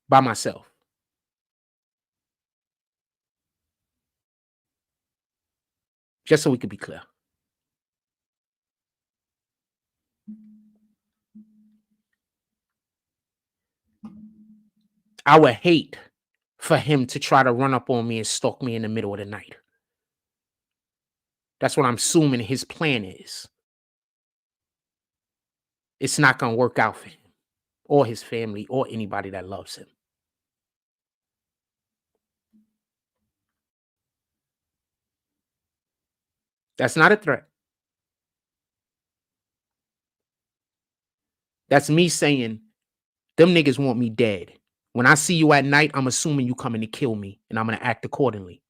By myself. Just so we could be clear. I would hate for him to try to run up on me and stalk me in the middle of the night. That's what I'm assuming his plan is. it's not gonna work out for him or his family or anybody that loves him. That's not a threat. That's me saying, them niggas want me dead. When I see you at night, I'm assuming you coming to kill me, and I'm gonna act accordingly.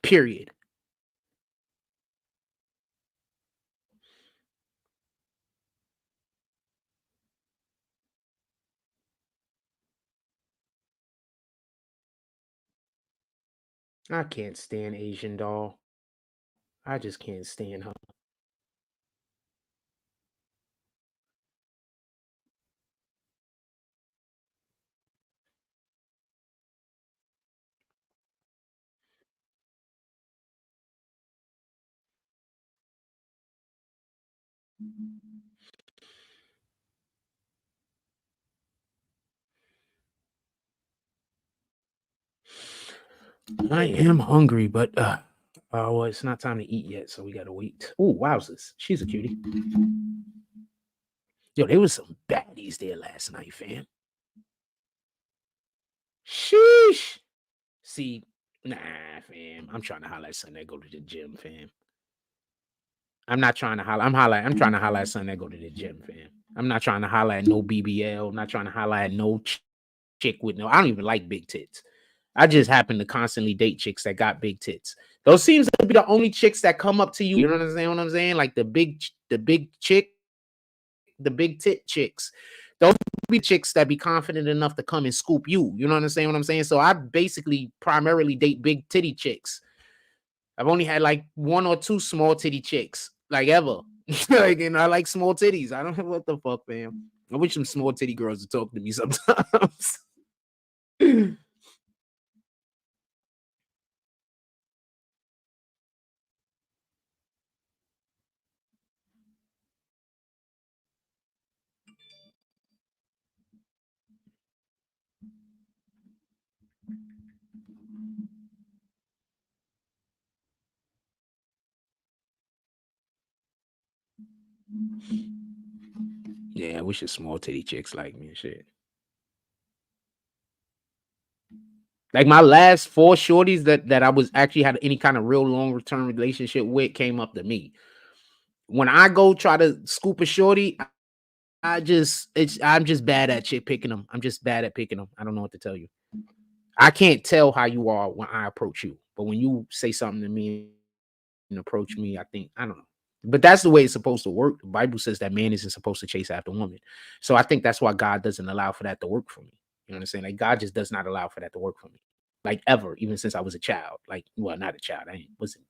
Period. I can't stand Asian doll. I just can't stand her. I am hungry, but well, it's not time to eat yet, so we gotta wait. Oh, wowzers. She's a cutie. Yo, there was some baddies there last night, fam. Sheesh. See, nah, fam. I'm trying to holler at son that go to the gym, fam. I'm not trying to holler. I'm trying to holler at son that go to the gym, fam. I'm not trying to holler at no BBL. I'm not trying to holler at no chick with no. I don't even like big tits. I just happen to constantly date chicks that got big tits. Those seems to be the only chicks that come up to you. You know what I'm saying? Like the big chick, the big tit chicks. Those be chicks that be confident enough to come and scoop you. You know what I'm saying? So I basically primarily date big titty chicks. I've only had like 1 or 2 small titty chicks, like ever. Like, and I like small titties. I don't know what the fuck, man. I wish some small titty girls would talk to me sometimes. Yeah, I wish the small titty chicks like me and shit. Like my last 4 shorties that I was actually had any kind of real long term relationship with came up to me. When I go try to scoop a shorty, I'm just bad at shit picking them. I'm just bad at picking them. I don't know what to tell you. I can't tell how you are when I approach you, but when you say something to me and approach me, I don't know. But that's the way it's supposed to work. The Bible says that man isn't supposed to chase after woman. So I think that's why God doesn't allow for that to work for me. You know what I'm saying? Like God just does not allow for that to work for me. Like ever, even since I was a child. Like, well, not a child. Wasn't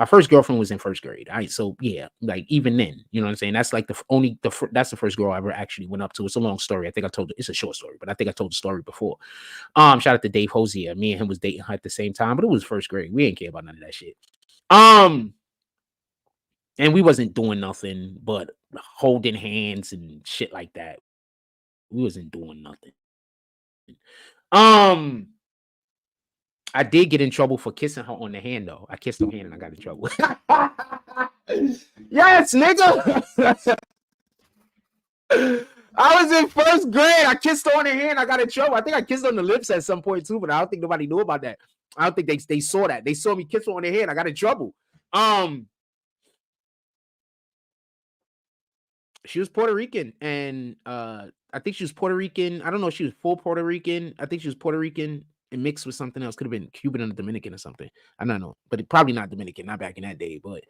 my first girlfriend was in first grade. So yeah, like even then, you know what I'm saying? That's like that's the first girl I ever actually went up to. It's a long story. I think I told it's a short story, but I think I told the story before. Shout out to Dave Hosier. Me and him was dating her at the same time, but it was first grade. We didn't care about none of that shit. And we wasn't doing nothing but holding hands and shit like that. We wasn't doing nothing. I did get in trouble for kissing her on the hand, though. I kissed her hand and I got in trouble. Yes, nigga. I was in first grade. I kissed her on the hand. I got in trouble. I think I kissed her on the lips at some point too, but I don't think nobody knew about that. I don't think they saw that. They saw me kiss her on the hand. I got in trouble. She was Puerto Rican, and I think she was Puerto Rican. I don't know if she was full Puerto Rican. I think she was Puerto Rican and mixed with something else. Could have been Cuban and Dominican or something. I don't know, but probably not Dominican, not back in that day. But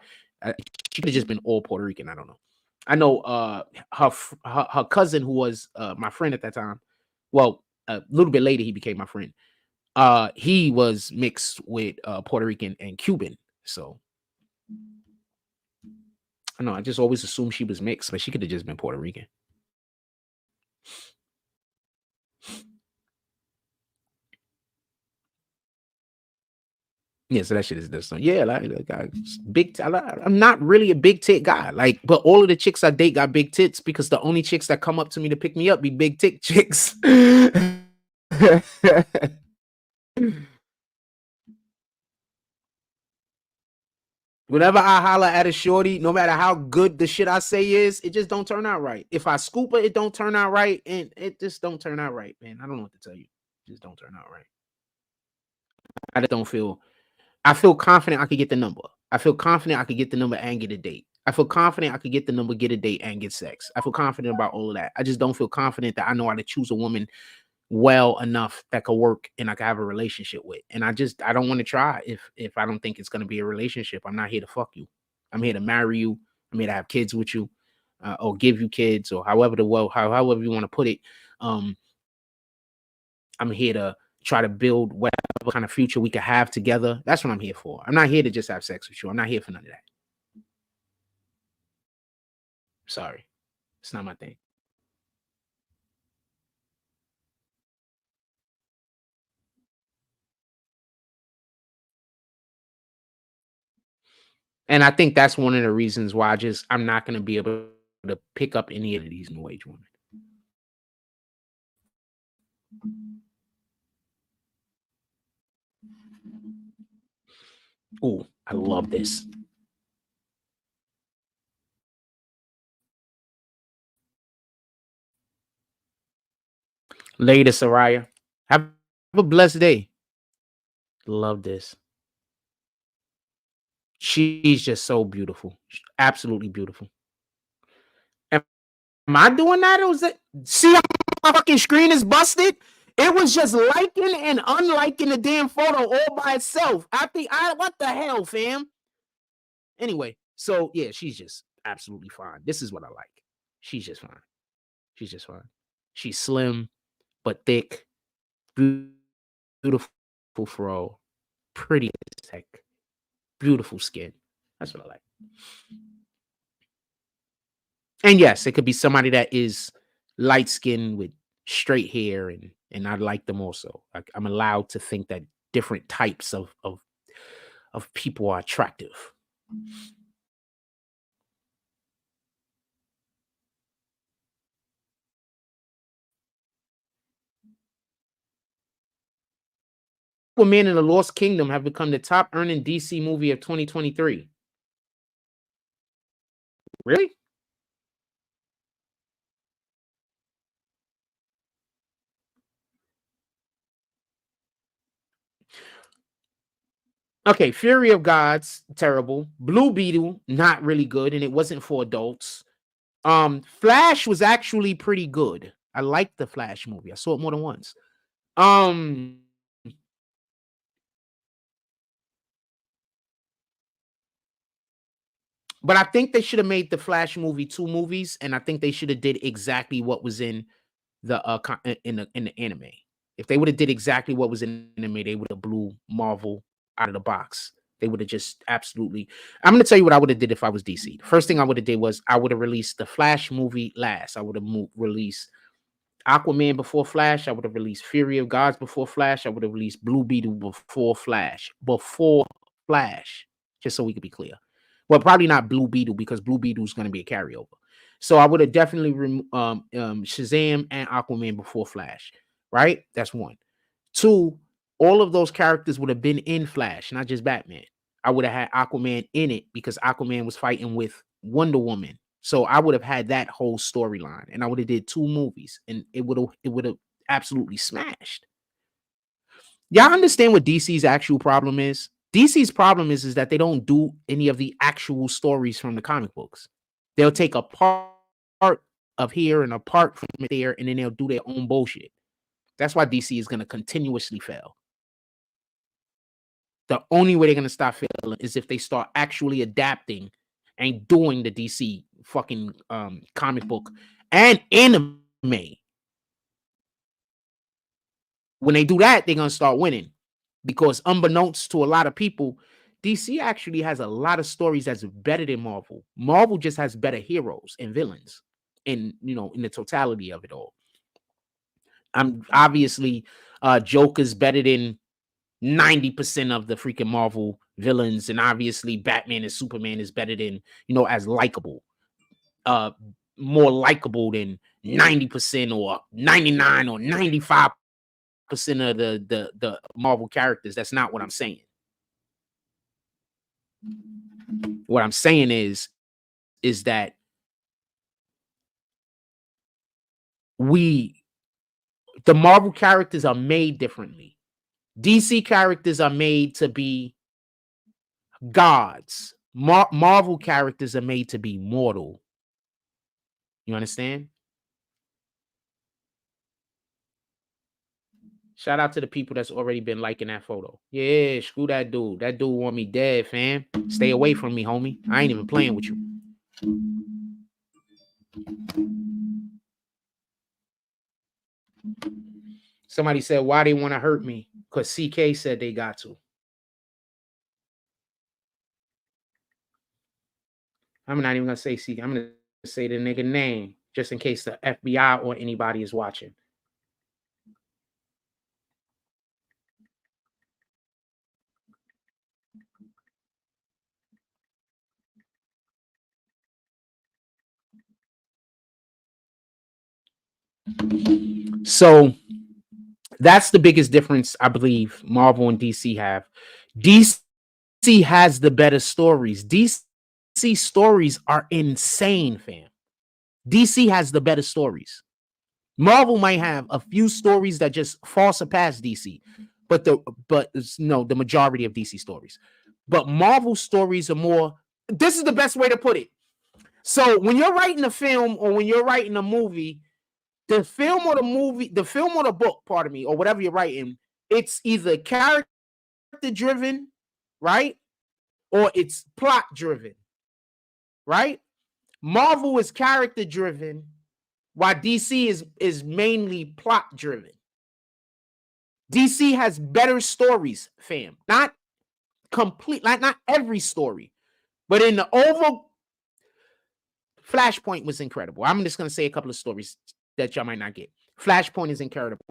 she could have just been all Puerto Rican. I don't know. I know her cousin, who was my friend at that time. Well, a little bit later, he became my friend. He was mixed with Puerto Rican and Cuban. So I know. I just always assumed she was mixed, but she could have just been Puerto Rican. Yeah, so that shit is this. Yeah, like big. I'm not really a big tit guy. Like, but all of the chicks I date got big tits because the only chicks that come up to me to pick me up be big tit chicks. Whenever I holler at a shorty, no matter how good the shit I say is, it just don't turn out right. If I scoop her, it don't turn out right, and it just don't turn out right, man. I don't know what to tell you. It just don't turn out right. I just don't feel. I feel confident I could get the number. I feel confident I could get the number and get a date. I feel confident I could get the number, get a date, and get sex. I feel confident about all of that. I just don't feel confident that I know how to choose a woman well enough that could work and I could have a relationship with. And I don't want to try if I don't think it's gonna be a relationship. I'm not here to fuck you. I'm here to marry you. I'm here to have kids with you, or give you kids, or however however you want to put it. Um, I'm here to try to build whatever kind of future we could have together. That's what I'm here for. I'm not here to just have sex with you. I'm not here for none of that. Sorry, it's not my thing. And I think that's one of the reasons why I'm not going to be able to pick up any of these new age women. Oh, I love this. Later, Soraya. Have a blessed day. Love this. She's just so beautiful. Absolutely beautiful. Am I doing that? Or was it? See how my fucking screen is busted? It was just liking and unliking the damn photo all by itself. What the hell, fam? Anyway, so yeah, she's just absolutely fine. This is what I like. She's just fine. She's just fine. She's slim, but thick, beautiful fro, pretty as heck, beautiful skin. That's what I like. And yes, it could be somebody that is light skinned with straight hair, and I like them also. Like, I'm allowed to think that different types of people are attractive. Aquaman and the Lost Kingdom have become the top earning DC movie of 2023. Really? Okay, Fury of Gods, terrible. Blue Beetle, not really good, and it wasn't for adults. Flash was actually pretty good. I liked the Flash movie. I saw it more than once. But I think they should have made the Flash movie 2 movies, and I think they should have did exactly what was in the in the anime. If they would have did exactly what was in the anime, they would have blew Marvel out of the box. They would have just absolutely. I'm gonna tell you what I would have did if I was DC. The first thing I would have did was I would have released the Flash movie last. I would have released Aquaman before Flash. I would have released Fury of Gods before Flash. I would have released Blue Beetle before Flash. Just so we could be clear. Well, probably not Blue Beetle, because Blue Beetle is going to be a carryover. So I would have definitely Shazam and Aquaman before Flash, right? That's one. Two, all of those characters would have been in Flash, not just Batman. I would have had Aquaman in it because Aquaman was fighting with Wonder Woman. So I would have had that whole storyline, and I would have did 2 movies, and it would have absolutely smashed. Y'all understand what DC's actual problem is? DC's problem is that they don't do any of the actual stories from the comic books. They'll take a part of here and a part from there, and then they'll do their own bullshit. That's why DC is going to continuously fail. The only way they're going to stop failing is if they start actually adapting and doing the DC fucking comic book and anime. When they do that, they're going to start winning. Because unbeknownst to a lot of people, DC actually has a lot of stories that's better than Marvel. Marvel just has better heroes and villains in the totality of it all. I'm obviously Joker's better than 90% of the freaking Marvel villains, and obviously Batman and Superman is better than, as likable. More likable than 90% or 99 or 95% of the Marvel characters. That's not what I'm saying. What I'm saying is that the Marvel characters are made differently. DC characters are made to be gods. Marvel characters are made to be mortal. You understand? Shout out to the people that's already been liking that photo. Yeah, screw that dude. That dude want me dead, fam. Stay away from me, homie. I ain't even playing with you. Somebody said, why they want to hurt me? Because CK said they got to. I'm not even going to say CK. I'm going to say the nigga name just in case the FBI or anybody is watching. So that's the biggest difference, I believe, Marvel and DC have. DC has the better stories. DC stories are insane, fam. DC has the better stories. Marvel might have a few stories that just far surpass DC, but the majority of DC stories. But Marvel stories are more. This is the best way to put it. So when you're writing a film or when you're writing a movie, the film or the book, pardon me, or whatever you're writing, it's either character driven, right? Or it's plot driven, right? Marvel is character driven, while DC is mainly plot driven. DC has better stories, fam. Not complete, like not every story, but in the overall, Flashpoint was incredible. I'm just gonna say a couple of stories that y'all might not get. Flashpoint is incredible.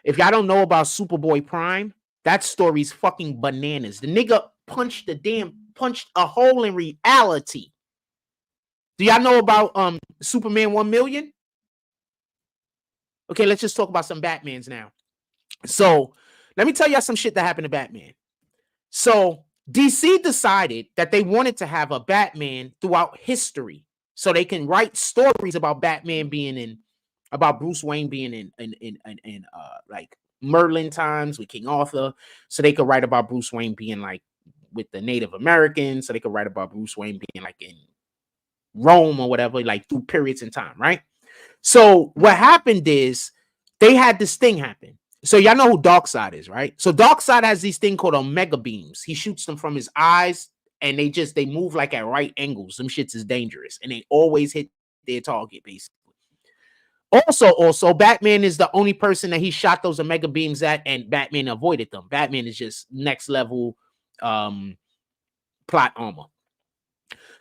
If y'all don't know about Superboy Prime, that story's fucking bananas. The nigga punched a hole in reality. Do y'all know about Superman 1 million? Okay, let's just talk about some Batmans now. So let me tell y'all some shit that happened to Batman. So DC decided that they wanted to have a Batman throughout history, so they can write stories about Batman being in, about Bruce Wayne being in like Merlin times with King Arthur, so they could write about Bruce Wayne being like with the Native Americans, so they could write about Bruce Wayne being like in Rome or whatever, like through periods in time, right? So what happened is they had this thing happen. So y'all know who Darkseid is, right? So Darkseid has these thing called Omega beams. He shoots them from his eyes, and they move like at right angles. Some shits is dangerous, and they always hit their target, basically. Also, Batman is the only person that he shot those Omega beams at, and Batman avoided them. Batman is just next level plot armor.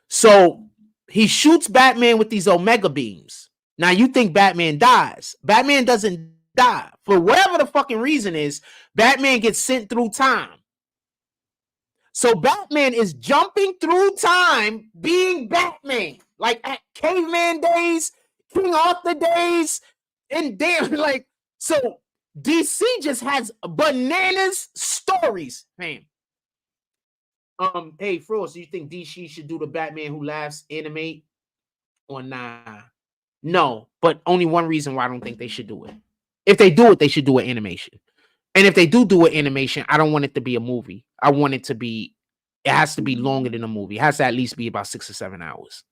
So he shoots Batman with these Omega beams. Now you think Batman dies. Batman doesn't die. For whatever the fucking reason is, Batman gets sent through time. So Batman is jumping through time being Batman. Like at caveman days, King Arthur days, and damn, like, so DC just has bananas stories, man. Hey, Frost, do you think DC should do the Batman Who Laughs animate or nah? No, but only one reason why I don't think they should do it. If they do it, they should do an animation. And if they do an animation, I don't want it to be a movie. I want it to be, it has to be longer than a movie. It has to at least be about 6 or 7 hours,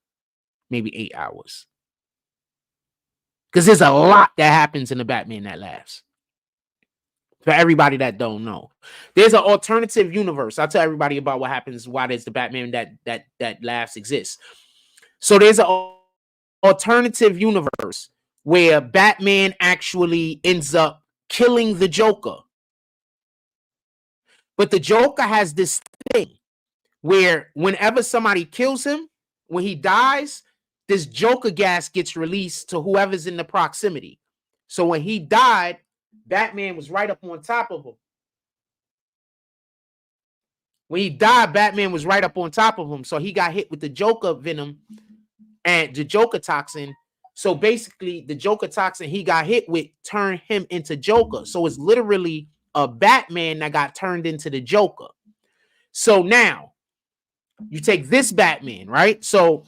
maybe 8 hours. Because there's a lot that happens in the Batman That Laughs. For everybody that don't know, there's an alternative universe. I'll tell everybody about what happens. Why does the Batman that Laughs exist? So there's an alternative universe where Batman actually ends up killing the Joker. But the Joker has this thing where whenever somebody kills him, when he dies, this Joker gas gets released to whoever's in the proximity. So when he died, Batman was right up on top of him. When he died, Batman was right up on top of him. So he got hit with the Joker venom and the Joker toxin. So basically, the Joker toxin he got hit with turned him into Joker. So it's literally a Batman that got turned into the Joker. So now, You take this Batman, right? So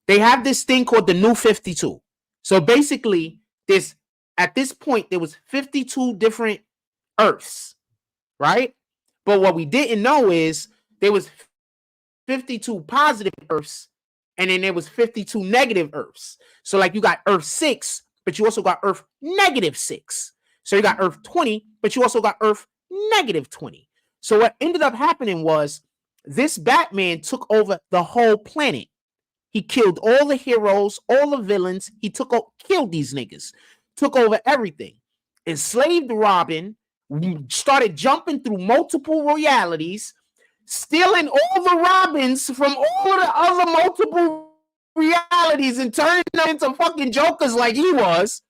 they have this thing called the New 52. So basically, at this point, there was 52 different Earths, right? But what we didn't know is there was 52 positive Earths, and then there was 52 negative Earths. So like you got Earth 6, but you also got Earth -6. So you got Earth 20, but you also got Earth -20. So what ended up happening was this Batman took over the whole planet. He killed all the heroes, all the villains. He killed these niggas, took over everything, enslaved Robin, started jumping through multiple realities, stealing all the Robins from all the other multiple realities and turning them into fucking jokers like he was.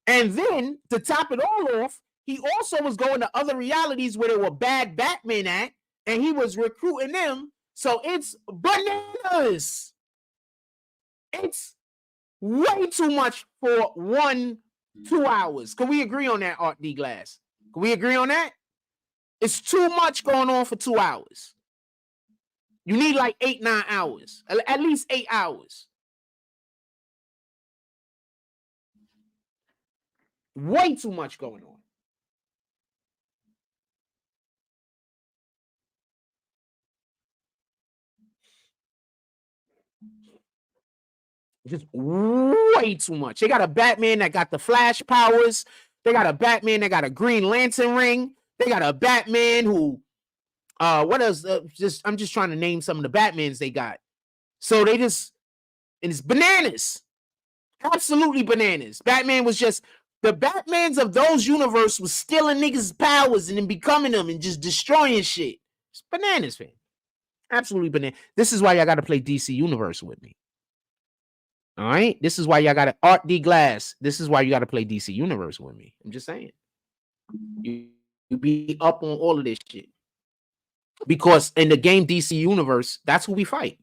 And then to top it all off, he also was going to other realities where there were bad Batmen at, and he was recruiting them. So it's bananas. It's way too much for 1-2 hours. Can we agree on that, Art D Glass? Can we agree on that? It's too much going on for 2 hours. You need like 8-9 hours, at least 8 hours. Way too much going on. Just way too much. They got a Batman that got the Flash powers. They got a Batman that got a Green Lantern ring. They got a Batman who, what else? I'm just trying to name some of the Batmans they got. So and it's bananas. Absolutely bananas. Batman was just, the Batmans of those universe was stealing niggas' powers and then becoming them and just destroying shit. It's bananas, man. Absolutely bananas. This is why y'all got to play DC Universe with me. All right, this is why y'all got to Art D Glass. This is why you got to play DC Universe with me. I'm just saying, you be up on all of this shit because in the game DC Universe, that's who we fight.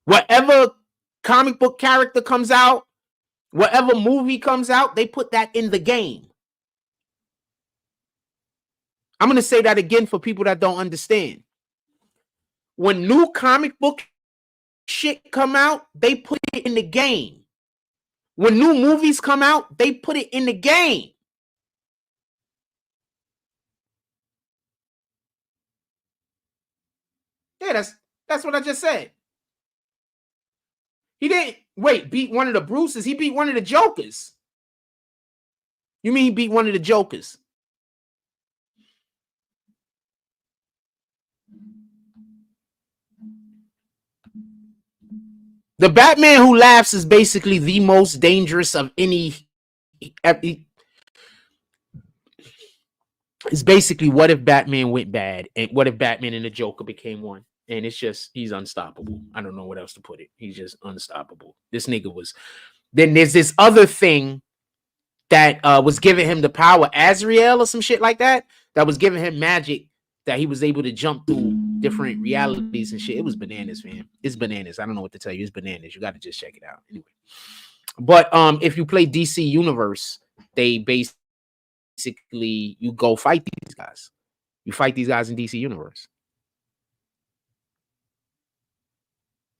Whatever comic book character comes out, whatever movie comes out, they put that in the game. I'm gonna say that again for people that don't understand. When new comic book shit come out, they put it in the game. When new movies come out, they put it in the game. Yeah, that's what I just said. He didn't beat one of the Bruces. He beat one of the Jokers. You mean he beat one of the Jokers? The Batman who laughs is basically the most dangerous of any. It's basically what if Batman went bad, and what if Batman and the Joker became one, and it's just he's unstoppable. I don't know what else to put it. He's just unstoppable. This nigga was. Then there's this other thing that was giving him the power, Azrael or some shit like that. That was giving him magic that he was able to jump through different realities and shit. It was bananas, man. It's bananas. I don't know what to tell you. It's bananas. You got to just check it out anyway. But if you play DC Universe, they basically you go fight these guys. You fight these guys in DC Universe.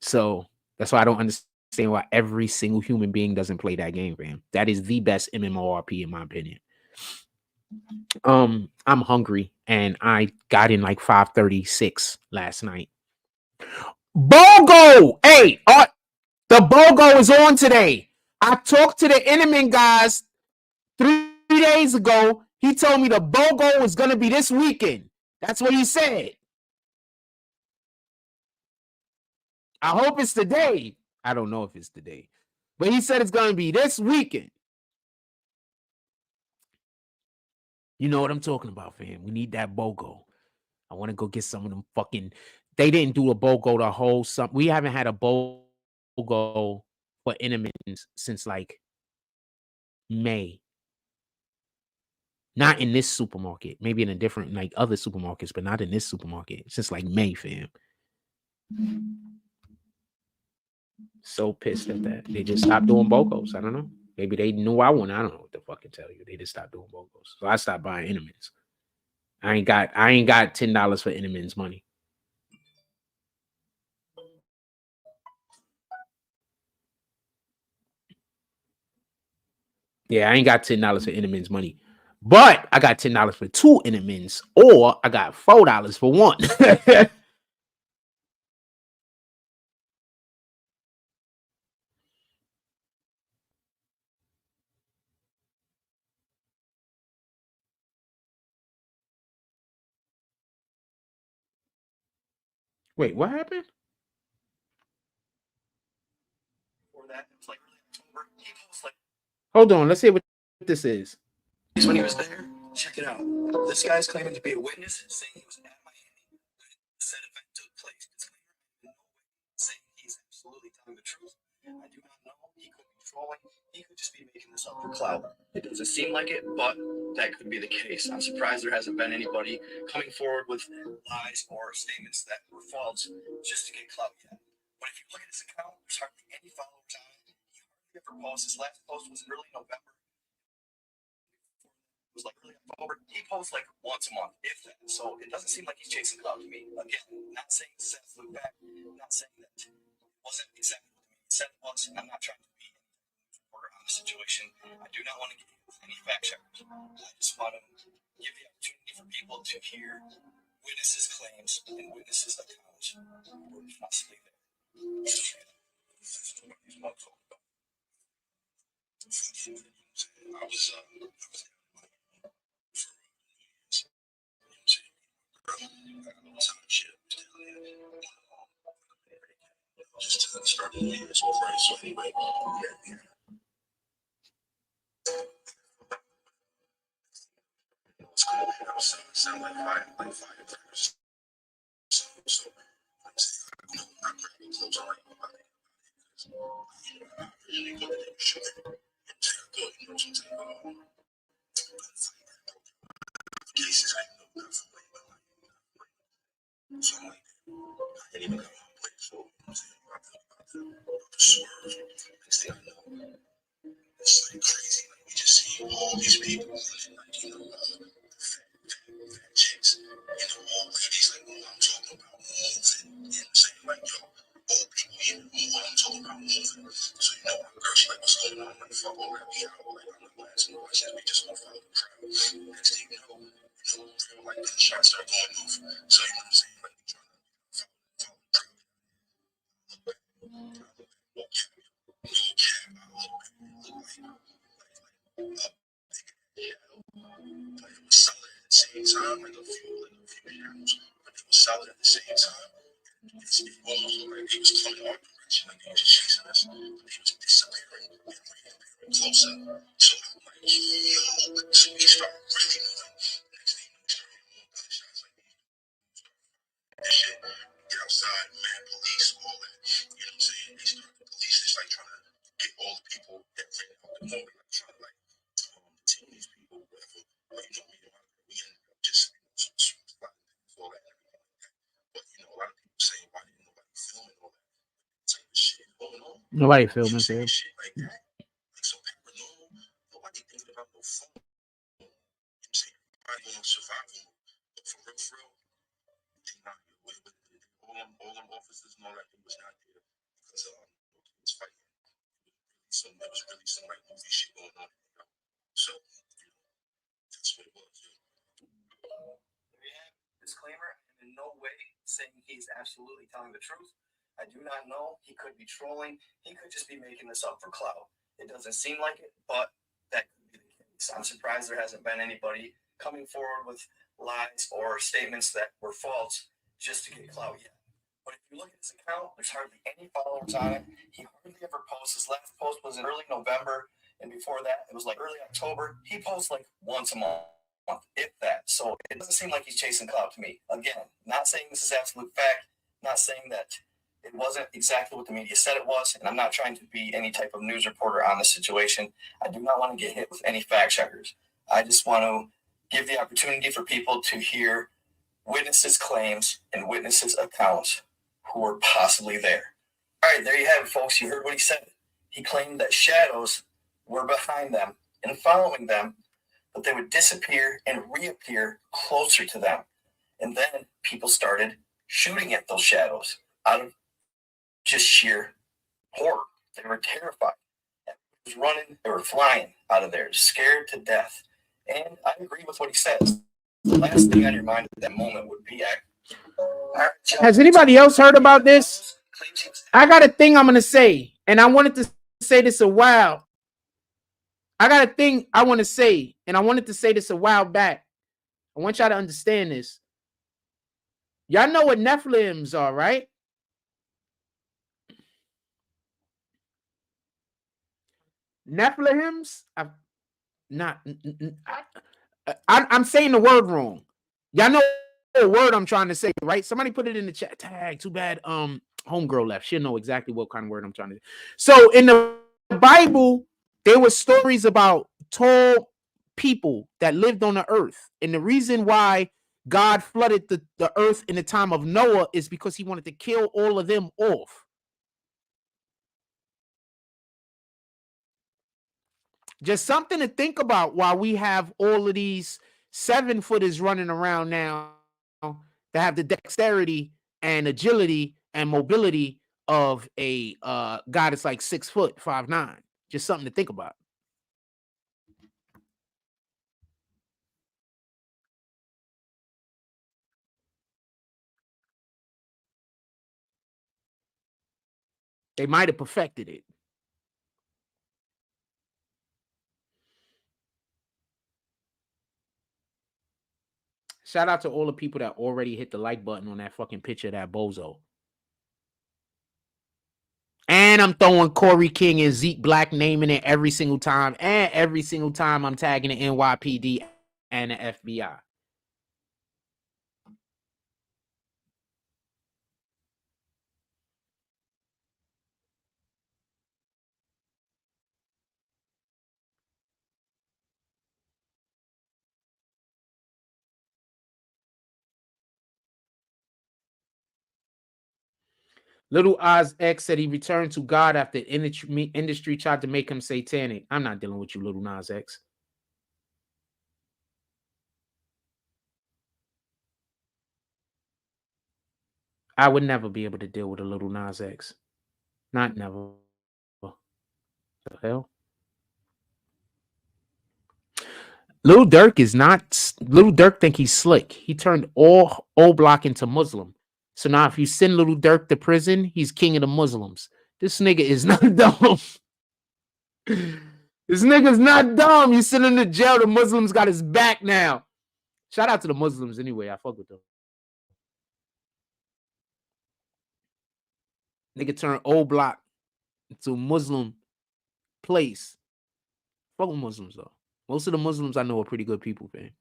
So that's why I don't understand why every single human being doesn't play that game, fam. That is the best MMORP in my opinion. I'm hungry and I got in like 5:36 last night. BOGO! Hey, the BOGO is on today. I talked to the Inman guys 3 days ago. He told me the BOGO is going to be this weekend. That's what he said. I hope it's today. I don't know if it's today, but he said it's going to be this weekend. You know what I'm talking about, fam. We need that BOGO. I want to go get some of them fucking. They didn't do a BOGO the whole summer. We haven't had a BOGO for Inman since like May. Not in this supermarket. Maybe in a different, like other supermarkets, but not in this supermarket. Since like May, fam. So pissed at that. They just stopped doing BOGOs. I don't know. Maybe they knew I wanted. I don't know what to fucking tell you. They just stopped doing BOGOs. So I stopped buying Inman's. I ain't got $10 for Inman's money. Yeah, I ain't got $10 for Inman's money. But I got $10 for 2 Inmans, or I got $4 for one. Wait, what happened? Hold on, let's see what this is. When he was there, check it out. This guy's claiming to be a witness, saying he was at Miami. Said event took place. Saying he's absolutely telling the truth. I do not know. He could be trolling. He could just be making this up for clout. It doesn't seem like it, but that could be the case. I'm surprised there hasn't been anybody coming forward with lies or statements that were false just to get clout yet. But if you look at his account, there's hardly any followers on it. He hardly ever posts. His last post was in early November. It was like early October. He posts like once a month, if that. So it doesn't seem like he's chasing clout to me. Again, not saying this is absolute fact, not saying that it wasn't exactly what he said it was, and I'm not trying to be a reporter on the situation. I do not want to get into any fact checkers. I just want to give the opportunity for people to hear witnesses' claims and witnesses' accounts who were possibly there. Just to start the year, so anyway, yeah. It's going to sound like fireworks. So I'm saying, I'm pretty close on I really go to the show. Cases I know not from so I'm like, I didn't even come home play, so I'm saying, about the swerve. Next thing I know, it's like crazy. Like, we just see all these people, like, fat chicks, old ladies, like, I'm talking about moving, saying, like, yo, old people even move, I'm talking about moving. So, my girl, she like, what's going on? I'm like, fuck all that, we out, like, I'm not gonna ask no questions, we just gonna follow the crowd. Next thing you know, real, like, gunshots start going off. So, what I'm saying? Like, we trying to follow the crowd. But it was solid at the same time, like a few animals, but it was solid at the same time. It almost looked like he was coming our direction, like he was chasing us, but he was disappearing and reappearing closer. So I'm like, yo, so we started really moving. Next thing you know, we started hearing more gunshots, like that shit. Get outside, man, police, all that. You know what I'm saying? They started, the police is like trying to get all the people that ran out the movie, like trying to detain these people, whatever. But we ended up just all that and everything like that. But a lot of people say, why didn't nobody film it, all that type of shit going on? Nobody filming shit like that. Like so paranormal. Nobody thinking about no phone. You know what I'm saying? Everybody on survival. But for real, they not all them officers and all that, they was not there because it was fighting. So there was really some like movie shit going on. So that's what it was. Disclaimer, I'm in no way saying he's absolutely telling the truth. I do not know. He could be trolling. He could just be making this up for clout. It doesn't seem like it, but that could be the case. I'm surprised there hasn't been anybody coming forward with lies or statements that were false just to get clout yet. But if you look at his account, there's hardly any followers on it. He hardly ever posts. His last post was in early November, and before that, it was like early October. He posts like once a month, if that. So it doesn't seem like he's chasing clout to me. Again, not saying this is absolute fact, not saying that it wasn't exactly what the media said it was, and I'm not trying to be any type of news reporter on this situation. I do not want to get hit with any fact checkers. I just want to give the opportunity for people to hear witnesses' claims and witnesses' accounts who were possibly there. All right, there you have it, folks. You heard what he said. He claimed that shadows were behind them and following them but they would disappear and reappear closer to them. And then people started shooting at those shadows out of just sheer horror. They were terrified. Everyone was running, they were flying out of there, scared to death. And I agree with what he says. The last thing on your mind at that moment would be, has anybody else heard about this? I got a thing I'm going to say, and I wanted to say this a while. I got a thing I want to say, and I wanted to say this a while back. I want y'all to understand this. Y'all know what Nephilims are, right? Nephilims? I'm saying the word wrong. Y'all know the word I'm trying to say, right? Somebody put it in the chat. Tag, too bad homegirl left. She'll know exactly what kind of word I'm trying to say. So in the Bible, there were stories about tall people that lived on the earth. And the reason why God flooded the earth in the time of Noah is because he wanted to kill all of them off. Just something to think about while we have all of these 7-footers running around now that have the dexterity and agility and mobility of a guy that's like 6 foot, 5'9". Just something to think about. They might have perfected it. Shout out to all the people that already hit the like button on that fucking picture of that bozo. And I'm throwing Corey King and Zeke Black naming it every single time. And every single time I'm tagging the NYPD and the FBI. Little Oz X said he returned to God after industry tried to make him satanic. I'm not dealing with you, Little Nas X. I would never be able to deal with a Little Nas X. Not never. What the hell? Lil Durk think he's slick. He turned all Block into Muslim. So now if you send Lil Durk to prison, he's king of the Muslims. This nigga is not dumb. This nigga's not dumb. You send him to jail, the Muslims got his back now. Shout out to the Muslims anyway. I fuck with them. Nigga turned old Block into a Muslim place. Fuck with Muslims though. Most of the Muslims I know are pretty good people, man.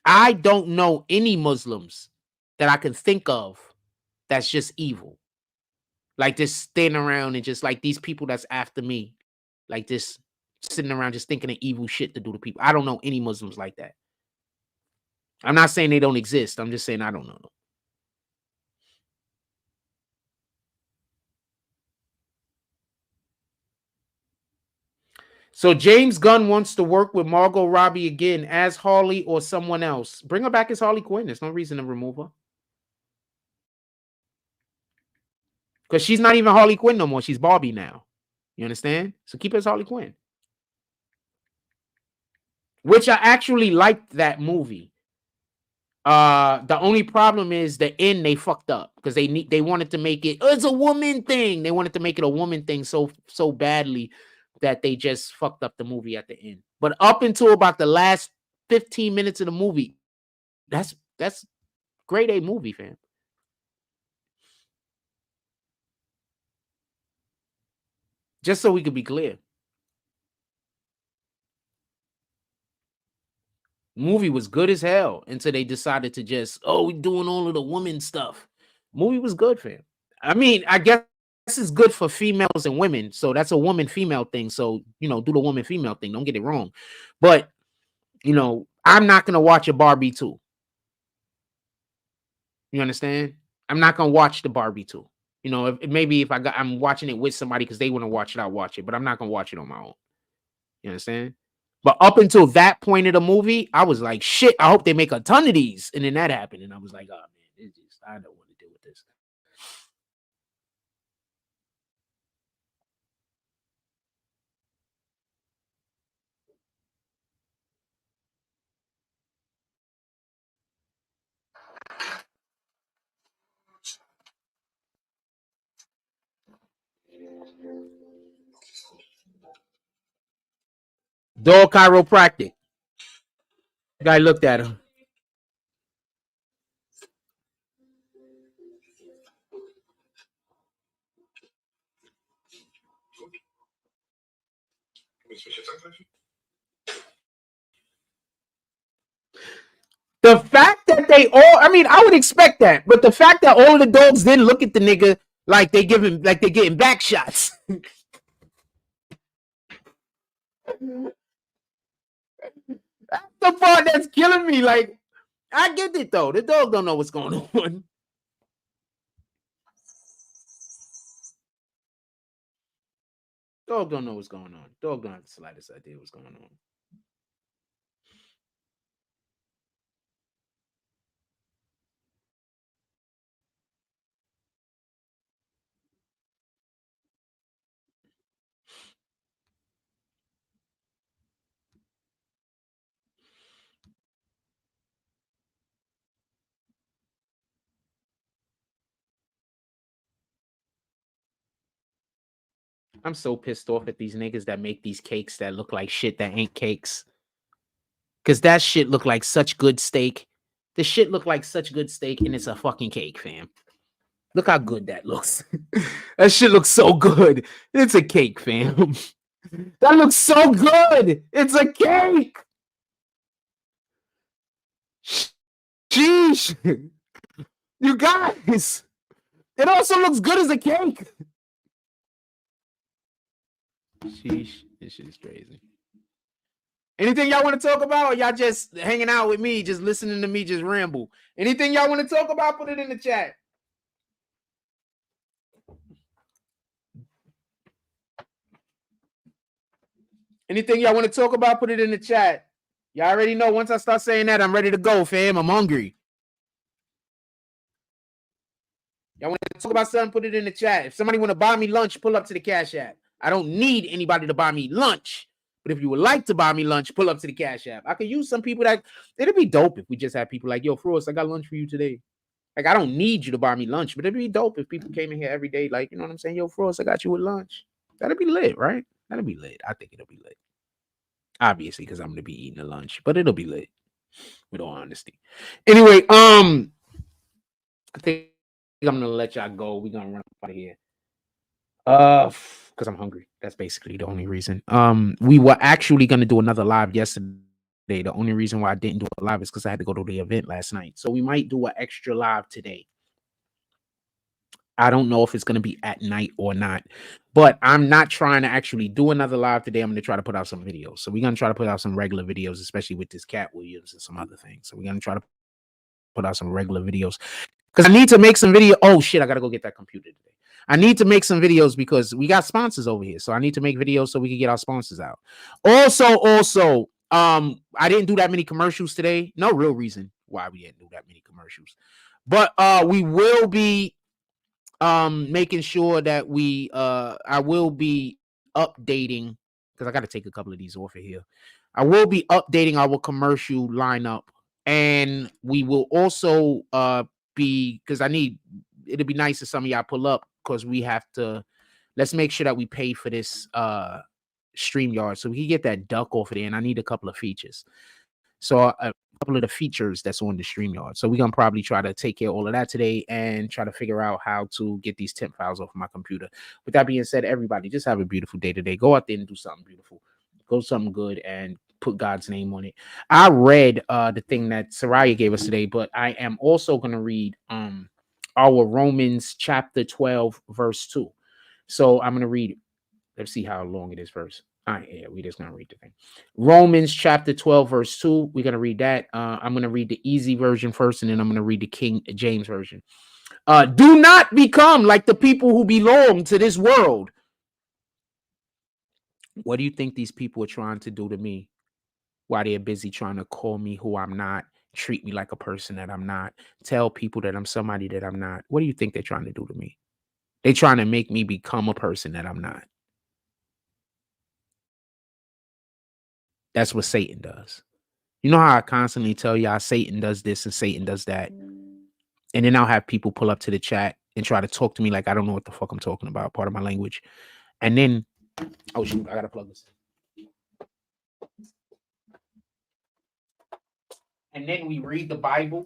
I don't know any Muslims that I can think of that's just evil. Like just standing around and just like these people that's after me. Like just sitting around just thinking of evil shit to do to people. I don't know any Muslims like that. I'm not saying they don't exist. I'm just saying I don't know them. So James Gunn wants to work with Margot Robbie again as Harley or someone else. Bring her back as Harley Quinn. There's no reason to remove her. Because she's not even Harley Quinn no more. She's Barbie now. You understand? So keep her as Harley Quinn. Which I actually liked that movie. The only problem is the end they fucked up because they wanted to make it it's a woman thing. They wanted to make it a woman thing so badly that they just fucked up the movie at the end. But up until about the last 15 minutes of the movie, that's grade A movie, fam. Just so we could be clear. Movie was good as hell until they decided to just, we're doing all of the woman stuff. Movie was good, fam. I mean, I guess it's good for females and women. So that's a woman-female thing. So, do the woman-female thing. Don't get it wrong. But, I'm not going to watch a Barbie 2. You understand? I'm not going to watch the Barbie 2. Maybe if I'm watching it with somebody because they want to watch it, I'll watch it. But I'm not going to watch it on my own. You understand? But up until that point of the movie, I was like, shit, I hope they make a ton of these. And then that happened. And I was like, oh, man, it's just, I don't want to deal with this. Dog chiropractic. Guy looked at him. The fact that they all, I mean, I would expect that, but the fact that all of the dogs didn't look at the nigga like they give him, like they're getting back shots. That's the part that's killing me. Like, I get it though. The dog don't know what's going on. Dog don't know what's going on. Dog don't have the slightest idea what's going on. I'm so pissed off at these niggas that make these cakes that look like shit that ain't cakes. Cause that shit look like such good steak. The shit look like such good steak and it's a fucking cake, fam. Look how good that looks. That shit looks so good. It's a cake, fam. That looks so good. It's a cake. Sheesh. You guys. It also looks good as a cake. Sheesh. This shit is crazy. Anything y'all want to talk about, or y'all just hanging out with me, just listening to me just ramble? Anything y'all want to talk about, put it in the chat. Anything y'all want to talk about, put it in the chat. Y'all already know once I start saying that, I'm ready to go, fam. I'm hungry. Y'all want to talk about something, put it in the chat. If somebody want to buy me lunch, pull up to the Cash App. I don't need anybody to buy me lunch. But if you would like to buy me lunch, pull up to the Cash App. I could use some people that, it'd be dope if we just had people like, yo, Frost, I got lunch for you today. Like, I don't need you to buy me lunch, but it'd be dope if people came in here every day, like, you know what I'm saying? Yo, Frost, I got you with lunch. That'd be lit, right? That'd be lit. I think it'll be lit. Obviously, because I'm going to be eating a lunch, but it'll be lit. With all honesty. Anyway, I think I'm going to let y'all go. We're going to run out of here. Because I'm hungry. That's basically the only reason. We were actually going to do another live yesterday. The only reason why I didn't do a live is because I had to go to the event last night. So we might do an extra live today. I don't know if it's going to be at night or not, but I'm not trying to actually do another live today. I'm going to try to put out some videos. So we're going to try to put out some regular videos, especially with this Cat Williams and some other things. So we're going to try to put out some regular videos because I need to make some video. Oh shit, I got to go get that computer today. I need to make some videos because we got sponsors over here. So I need to make videos so we can get our sponsors out. Also, I didn't do that many commercials today. No real reason why we didn't do that many commercials. But we will be making sure that I will be updating because I got to take a couple of these off of here. I will be updating our commercial lineup, and we will also because it'd be nice if some of y'all pull up because we have to. Let's make sure that we pay for this StreamYard so we can get that duck off of there, and I need a couple of features. So a couple of the features that's on the StreamYard. So we're going to probably try to take care of all of that today and try to figure out how to get these temp files off of my computer. With that being said, everybody just have a beautiful day today. Go out there and do something beautiful. Go something good and put God's name on it. I read the thing that Soraya gave us today, but I am also going to read our Romans chapter 12, verse 2. So I'm going to read it. Let's see how long it is first. All right, yeah, we're just going to read the thing. Romans chapter 12, verse 2. We're going to read that. I'm going to read the easy version first, and then I'm going to read the King James version. Do not become like the people who belong to this world, What do you think these people are trying to do to me while they're busy trying to call me who I'm not, treat me like a person that I'm not, tell people that I'm somebody that I'm not? What do you think they're trying to do to me? They're trying to make me become a person that I'm not. That's what Satan does. You know how I constantly tell y'all Satan does this and Satan does that? And then I'll have people pull up to the chat and try to talk to me like I don't know what the fuck I'm talking about, part of my language. And then, oh shoot, I gotta plug this in. And then we read the Bible,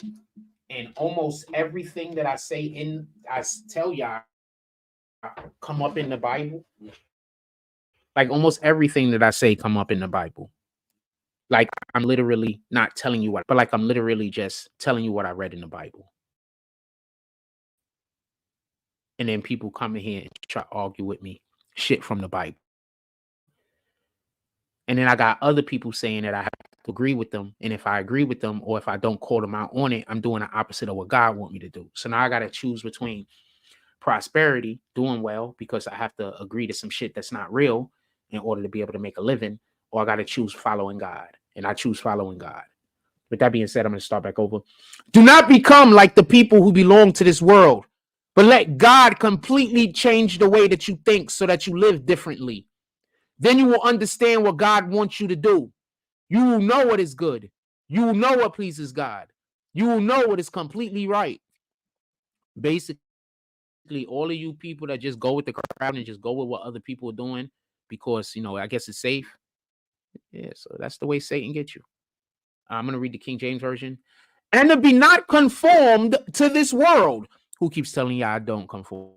and almost everything that I say I tell y'all come up in the Bible. Like almost everything that I say come up in the Bible. Like I'm literally not telling you what, but like I'm literally just telling you what I read in the Bible. And then people come in here and try to argue with me shit from the Bible. And then I got other people saying that I have to agree with them. And if I agree with them, or if I don't call them out on it, I'm doing the opposite of what God wants me to do. So now I got to choose between prosperity, doing well, because I have to agree to some shit that's not real in order to be able to make a living, or I got to choose following God. And I choose following God. With that being said, I'm going to start back over. Do not become like the people who belong to this world, but let God completely change the way that you think so that you live differently. Then you will understand what God wants you to do. You will know what is good. You will know what pleases God. You will know what is completely right. Basically, all of you people that just go with the crowd and just go with what other people are doing because, I guess it's safe. Yeah, so that's the way Satan gets you. I'm going to read the King James Version. And to be not conformed to this world. Who keeps telling you I don't conform?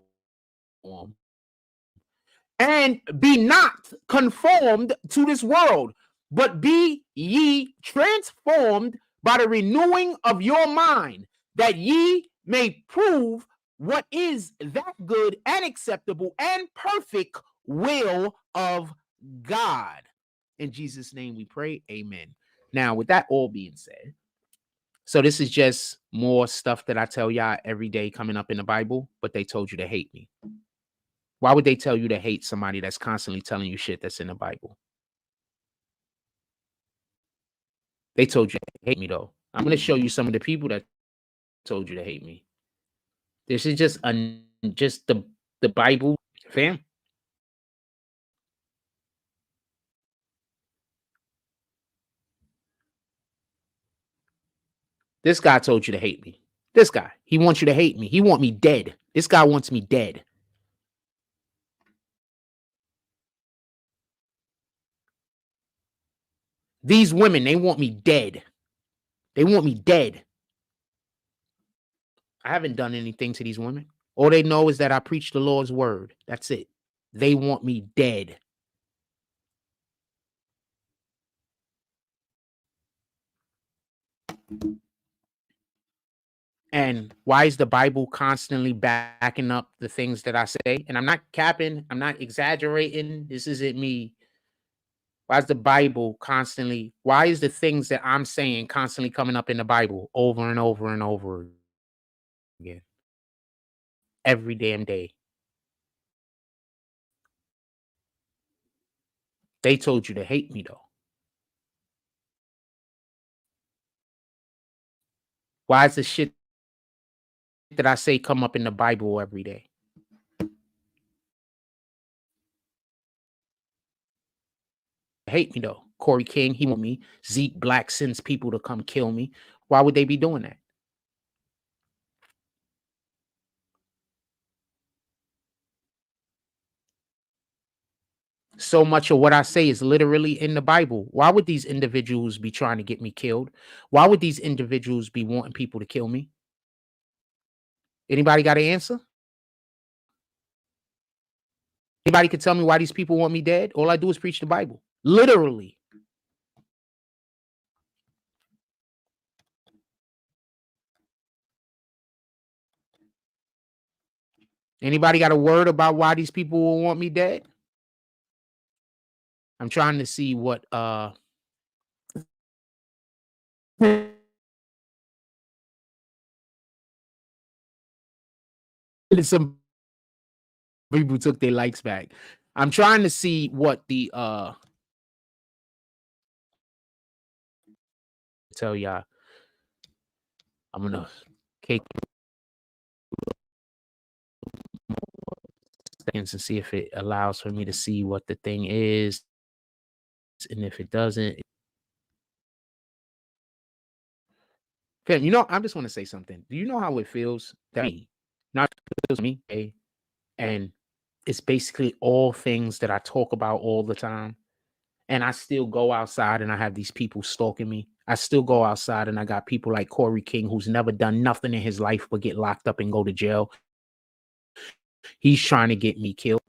And be not conformed to this world, but be ye transformed by the renewing of your mind, that ye may prove what is that good and acceptable and perfect will of God. In Jesus' name we pray, amen. Now, with that all being said, so this is just more stuff that I tell y'all every day coming up in the Bible, but they told you to hate me. Why would they tell you to hate somebody that's constantly telling you shit that's in the Bible? They told you to hate me, though. I'm going to show you some of the people that told you to hate me. This is just the Bible, fam. This guy told you to hate me. This guy, he wants you to hate me. He wants me dead. This guy wants me dead. These women, they want me dead. They want me dead. I haven't done anything to these women. All they know is that I preach the Lord's word. That's it. They want me dead. And why is the Bible constantly backing up the things that I say? And I'm not capping. I'm not exaggerating. This isn't me. Why is the Bible constantly, why is the things that I'm saying constantly coming up in the Bible over and over and over again? Every damn day. They told you to hate me, though. Why is the shit that I say come up in the Bible every day? Hate me, though. Corey King, he want me. Zeke Black sends people to come kill me. Why would they be doing that? So much of what I say is literally in the Bible. Why would these individuals be trying to get me killed? Why would these individuals be wanting people to kill me? Anybody got an answer? Anybody could tell me why these people want me dead? All I do is preach the Bible. Literally. Anybody got a word about why these people will want me dead? I'm trying to see what some people took their likes back. I'm trying to see what the tell y'all. I'm gonna cake seconds and see if it allows for me to see what the thing is, and if it doesn't, fam, you know, I just want to say something. Do you know how it feels that me, not feels me, okay? And it's basically all things that I talk about all the time. And I still go outside and I have these people stalking me. I still go outside and I got people like Corey King, who's never done nothing in his life but get locked up and go to jail. He's trying to get me killed.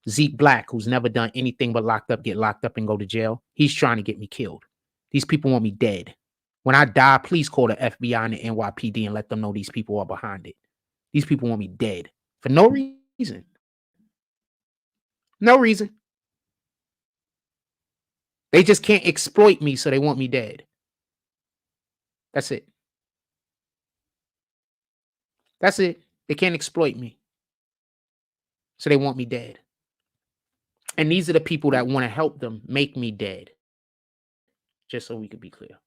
Zeke Black, who's never done anything but get locked up and go to jail. He's trying to get me killed. These people want me dead. When I die, please call the FBI and the NYPD and let them know these people are behind it. These people want me dead for no reason. No reason. They just can't exploit me, so they want me dead. That's it. That's it. They can't exploit me, so they want me dead. And these are the people that want to help them make me dead. Just so we could be clear.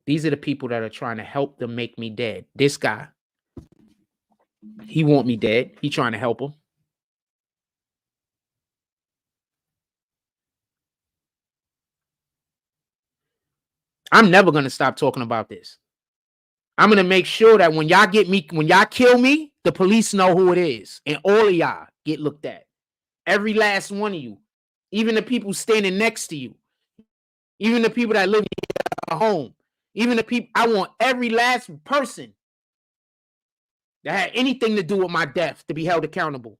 These are the people that are trying to help them make me dead. This guy, he want me dead. He trying to help him. I'm never going to stop talking about this. I'm going to make sure that when y'all kill me, the police know who it is. And all of y'all get looked at. Every last one of you. Even the people standing next to you. Even the people that live in your home. Even the people, I want every last person that had anything to do with my death to be held accountable.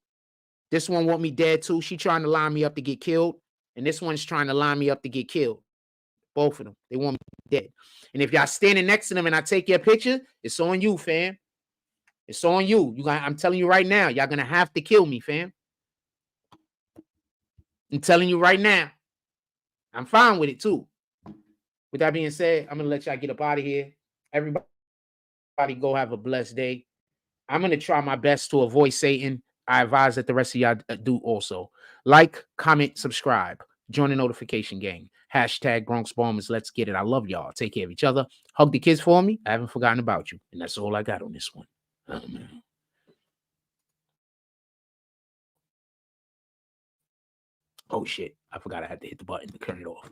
This one want me dead too. She trying to line me up to get killed. And this one's trying to line me up to get killed. Both of them. They want me dead. And if y'all standing next to them and I take your picture, it's on you, fam. It's on you. I'm telling you right now, y'all gonna have to kill me, fam. I'm telling you right now. I'm fine with it too. With that being said, I'm gonna let y'all get up out of here. Everybody go have a blessed day. I'm gonna try my best to avoid Satan. I advise that the rest of y'all do also. Like, comment, subscribe. Join the notification gang. Hashtag Bronx Bombers. Let's get it. I love y'all. Take care of each other. Hug the kids for me. I haven't forgotten about you. And that's all I got on this one. Oh, shit. I forgot I had to hit the button to turn it off.